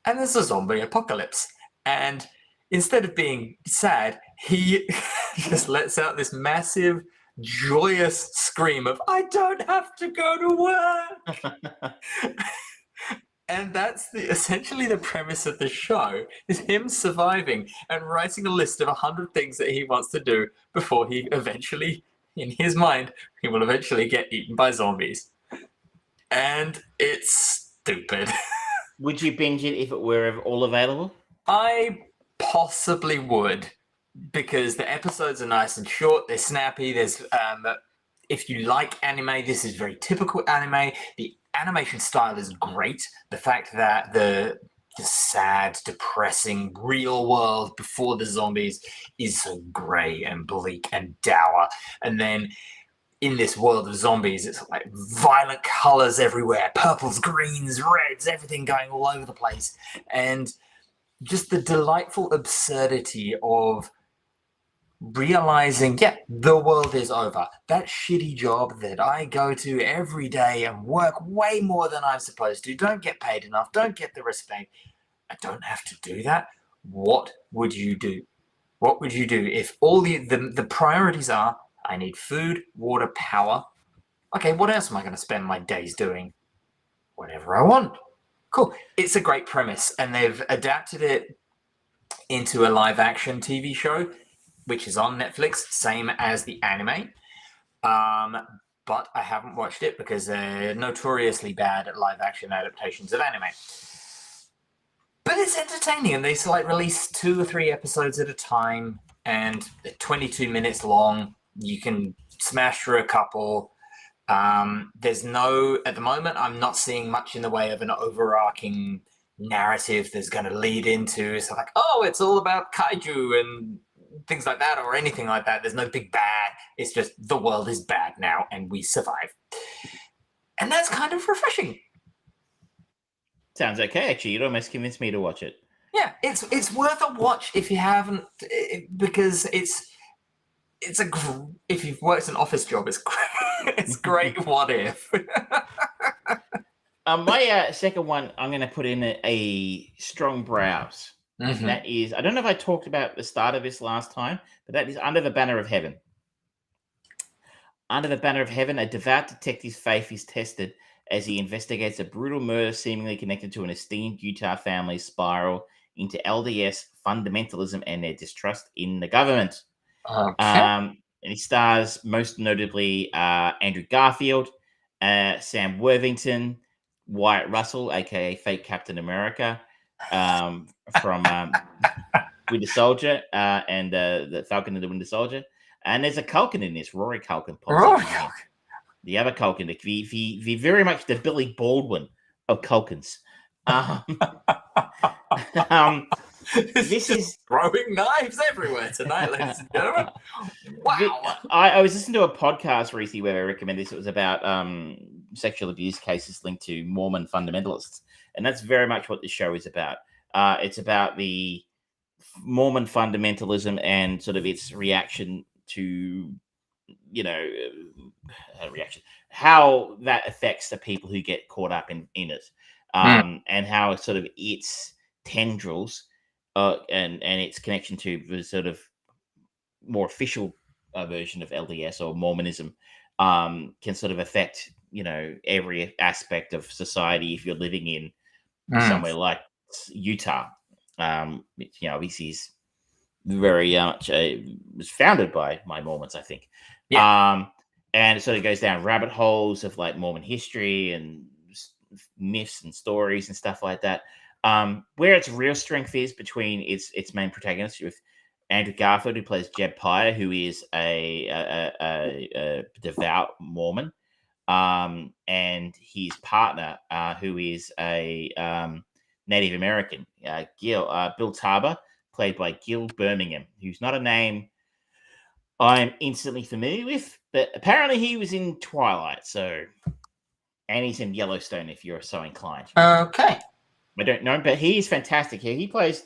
and there's a zombie apocalypse. And instead of being sad, he just lets out this massive, joyous scream of, I don't have to go to work. And that's essentially the premise of the show, is him surviving and writing a list of 100 things that he wants to do before he eventually, in his mind, he will eventually get eaten by zombies. And it's stupid. Would you binge it if it were all available? I possibly would, because the episodes are nice and short. They're snappy. There's if you like anime, this is very typical anime. The animation style is great. The fact that the sad, depressing real world before the zombies is so grey and bleak and dour, and then in this world of zombies, it's like violent colors everywhere, purples, greens, reds, everything going all over the place. And just the delightful absurdity of realizing, the world is over. That shitty job that I go to every day and work way more than I'm supposed to, don't get paid enough, don't get the respect. I don't have to do that. What would you do? What would you do if all the priorities are, I need food, water, power. Okay, what else am I going to spend my days doing? Whatever I want. Cool. It's a great premise, and they've adapted it into a live-action TV show, which is on Netflix, same as the anime. But I haven't watched it because they're notoriously bad at live-action adaptations of anime. But it's entertaining, and they release 2 or 3 episodes at a time, and they're 22 minutes long. You can smash through a couple. There's at the moment, I'm not seeing much in the way of an overarching narrative that's going to lead into, so like, oh, it's all about kaiju and things like that, or anything like that. There's no big bad. It's just the world is bad now, and we survive. And that's kind of refreshing. Sounds okay, actually. You'd almost convinced me to watch it. Yeah, it's worth a watch if you haven't, because if you've worked an office job, it's great. It's great. What if? My second one, I'm going to put in a strong browse. Mm-hmm. That is, I don't know if I talked about the start of this last time, but that is Under the Banner of Heaven. Under the Banner of Heaven, a devout detective's faith is tested as he investigates a brutal murder seemingly connected to an esteemed Utah family's spiral into LDS fundamentalism and their distrust in the government. Okay. And he stars most notably Andrew Garfield, Sam Worthington, Wyatt Russell, aka Fake Captain America, from Winter Soldier and the Falcon and the Winter Soldier. And there's a Culkin in this, Rory Culkin. The other Culkin, the very much the Billy Baldwin of Culkins. This is throwing knives everywhere tonight, ladies and gentlemen. Wow. I was listening to a podcast recently where they recommended this. It was about sexual abuse cases linked to Mormon fundamentalists. And that's very much what this show is about. It's about the Mormon fundamentalism and sort of its reaction to, how that affects the people who get caught up in it. And how sort of its tendrils, and its connection to the sort of more official version of LDS or Mormonism, can sort of affect every aspect of society if you're living in somewhere like Utah, which obviously is very much was founded by Mormons, I think. And it sort of goes down rabbit holes of like Mormon history and myths and stories and stuff like that. Where its real strength is between its main protagonist, with Andrew Garfield, who plays Jeb Pier, who is a devout Mormon, and his partner, who is a Native American, Bill Tarber, played by Gil Birmingham, who's not a name I'm instantly familiar with, but apparently he was in Twilight, and he's in Yellowstone if you're so inclined. Okay. I don't know, but he is fantastic here. He plays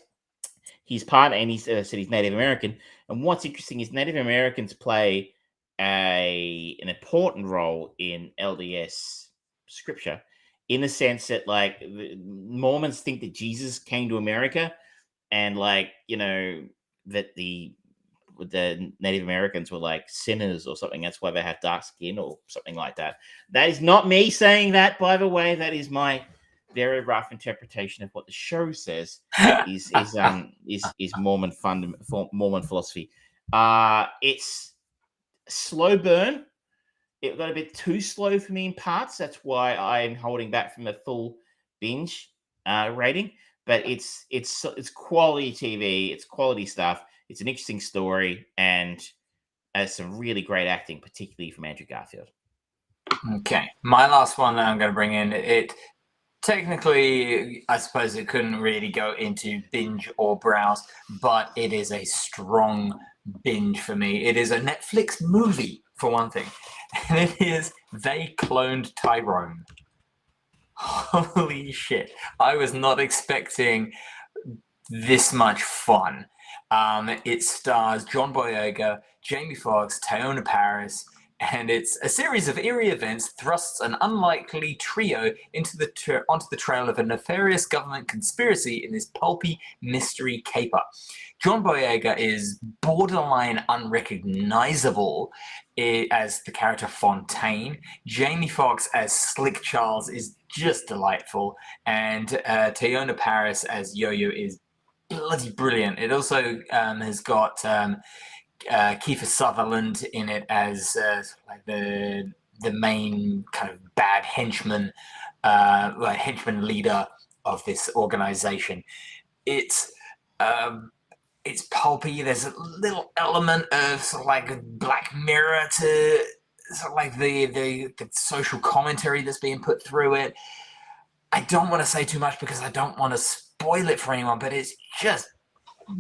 his partner, and he's Native American. And what's interesting is Native Americans play an important role in LDS scripture, in the sense that like Mormons think that Jesus came to America, and that the Native Americans were like sinners or something. That's why they have dark skin or something like that. That is not me saying that, by the way. That is my very rough interpretation of what the show says is Mormon Mormon philosophy. It's slow burn. It got a bit too slow for me in parts. That's why I'm holding back from a full binge rating. But it's quality TV. It's quality stuff. It's an interesting story, and some really great acting, particularly from Andrew Garfield. Okay, my last one that I'm going to bring in, it technically, I suppose it couldn't really go into binge or browse, but it is a strong binge for me. It is a Netflix movie, for one thing, and it is They Cloned Tyrone. Holy shit. I was not expecting this much fun. It stars John Boyega, Jamie Foxx, Teyonah Parris, and it's a series of eerie events thrusts an unlikely trio onto the trail of a nefarious government conspiracy in this pulpy mystery caper. John Boyega is borderline unrecognizable as the character Fontaine. Jamie Foxx as Slick Charles is just delightful, and Teyonah Parris as Yo-Yo is bloody brilliant. It also has got Kiefer Sutherland in it as like the main kind of bad henchman, henchman leader of this organization. It's pulpy. There's a little element of sort of like Black Mirror to sort of like the social commentary that's being put through it. I don't want to say too much because I don't want to spoil it for anyone, but it's just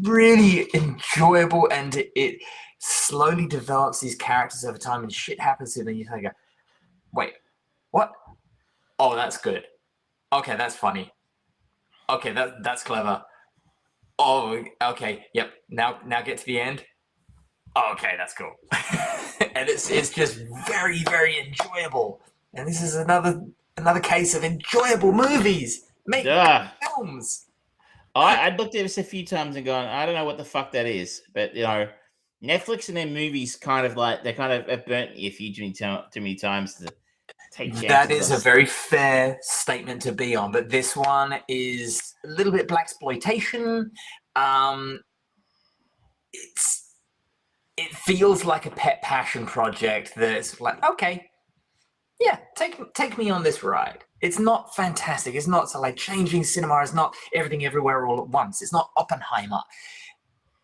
really enjoyable, and it slowly develops these characters over time, and shit happens to them, and you kind of go, wait, what? Oh, that's good. Okay, that's funny. Okay, that's clever. Oh, okay, yep. Now get to the end. Oh, okay, that's cool. And it's just very, very enjoyable. And this is another case of enjoyable movies. Make films. I looked at this a few times and gone, I don't know what the fuck that is, but Netflix and their movies have burnt me a few too many times to take chances. That is a very fair statement to be on, but this one is a little bit blaxploitation. It feels like a pet passion project that's like, okay, yeah, take me on this ride. It's not fantastic. It's not like changing cinema. It's not everything everywhere all at once. It's not Oppenheimer.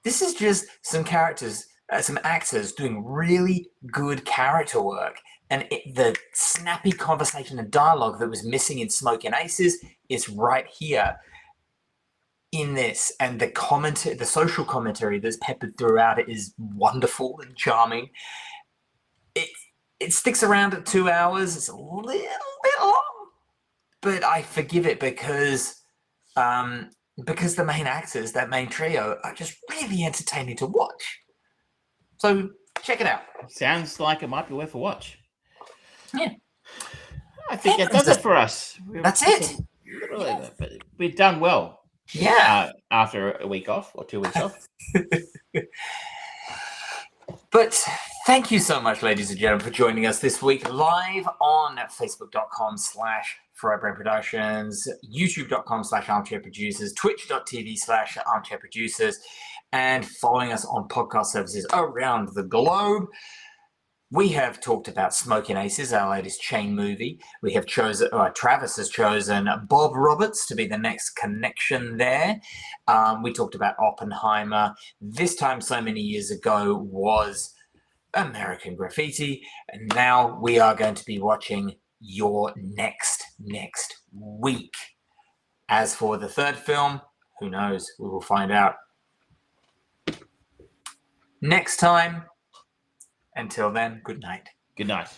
This is just some characters, some actors doing really good character work. And the snappy conversation and dialogue that was missing in Smoking Aces is right here in this. And the social commentary that's peppered throughout it is wonderful and charming. It sticks around at 2 hours. It's a little bit long, but I forgive it because the main actors, that main trio, are just really entertaining to watch. So check it out. Sounds like it might be worth a watch. Yeah. I think that does it for us. That's it. But we've done well. Yeah. After a week off or 2 weeks off. But thank you so much, ladies and gentlemen, for joining us this week live on facebook.com/FryBrain Productions, youtube.com/Armchair Producers, twitch.tv/Armchair Producers, and following us on podcast services around the globe. We have talked about Smoking Aces, our latest chain movie. We have chosen, Travis has chosen Bob Roberts to be the next connection there. We talked about Oppenheimer. This time, so many years ago, was American Graffiti. And now we are going to be watching Your Next week. As for the third film, who knows? We will find out next time. Until then, good night. Good night.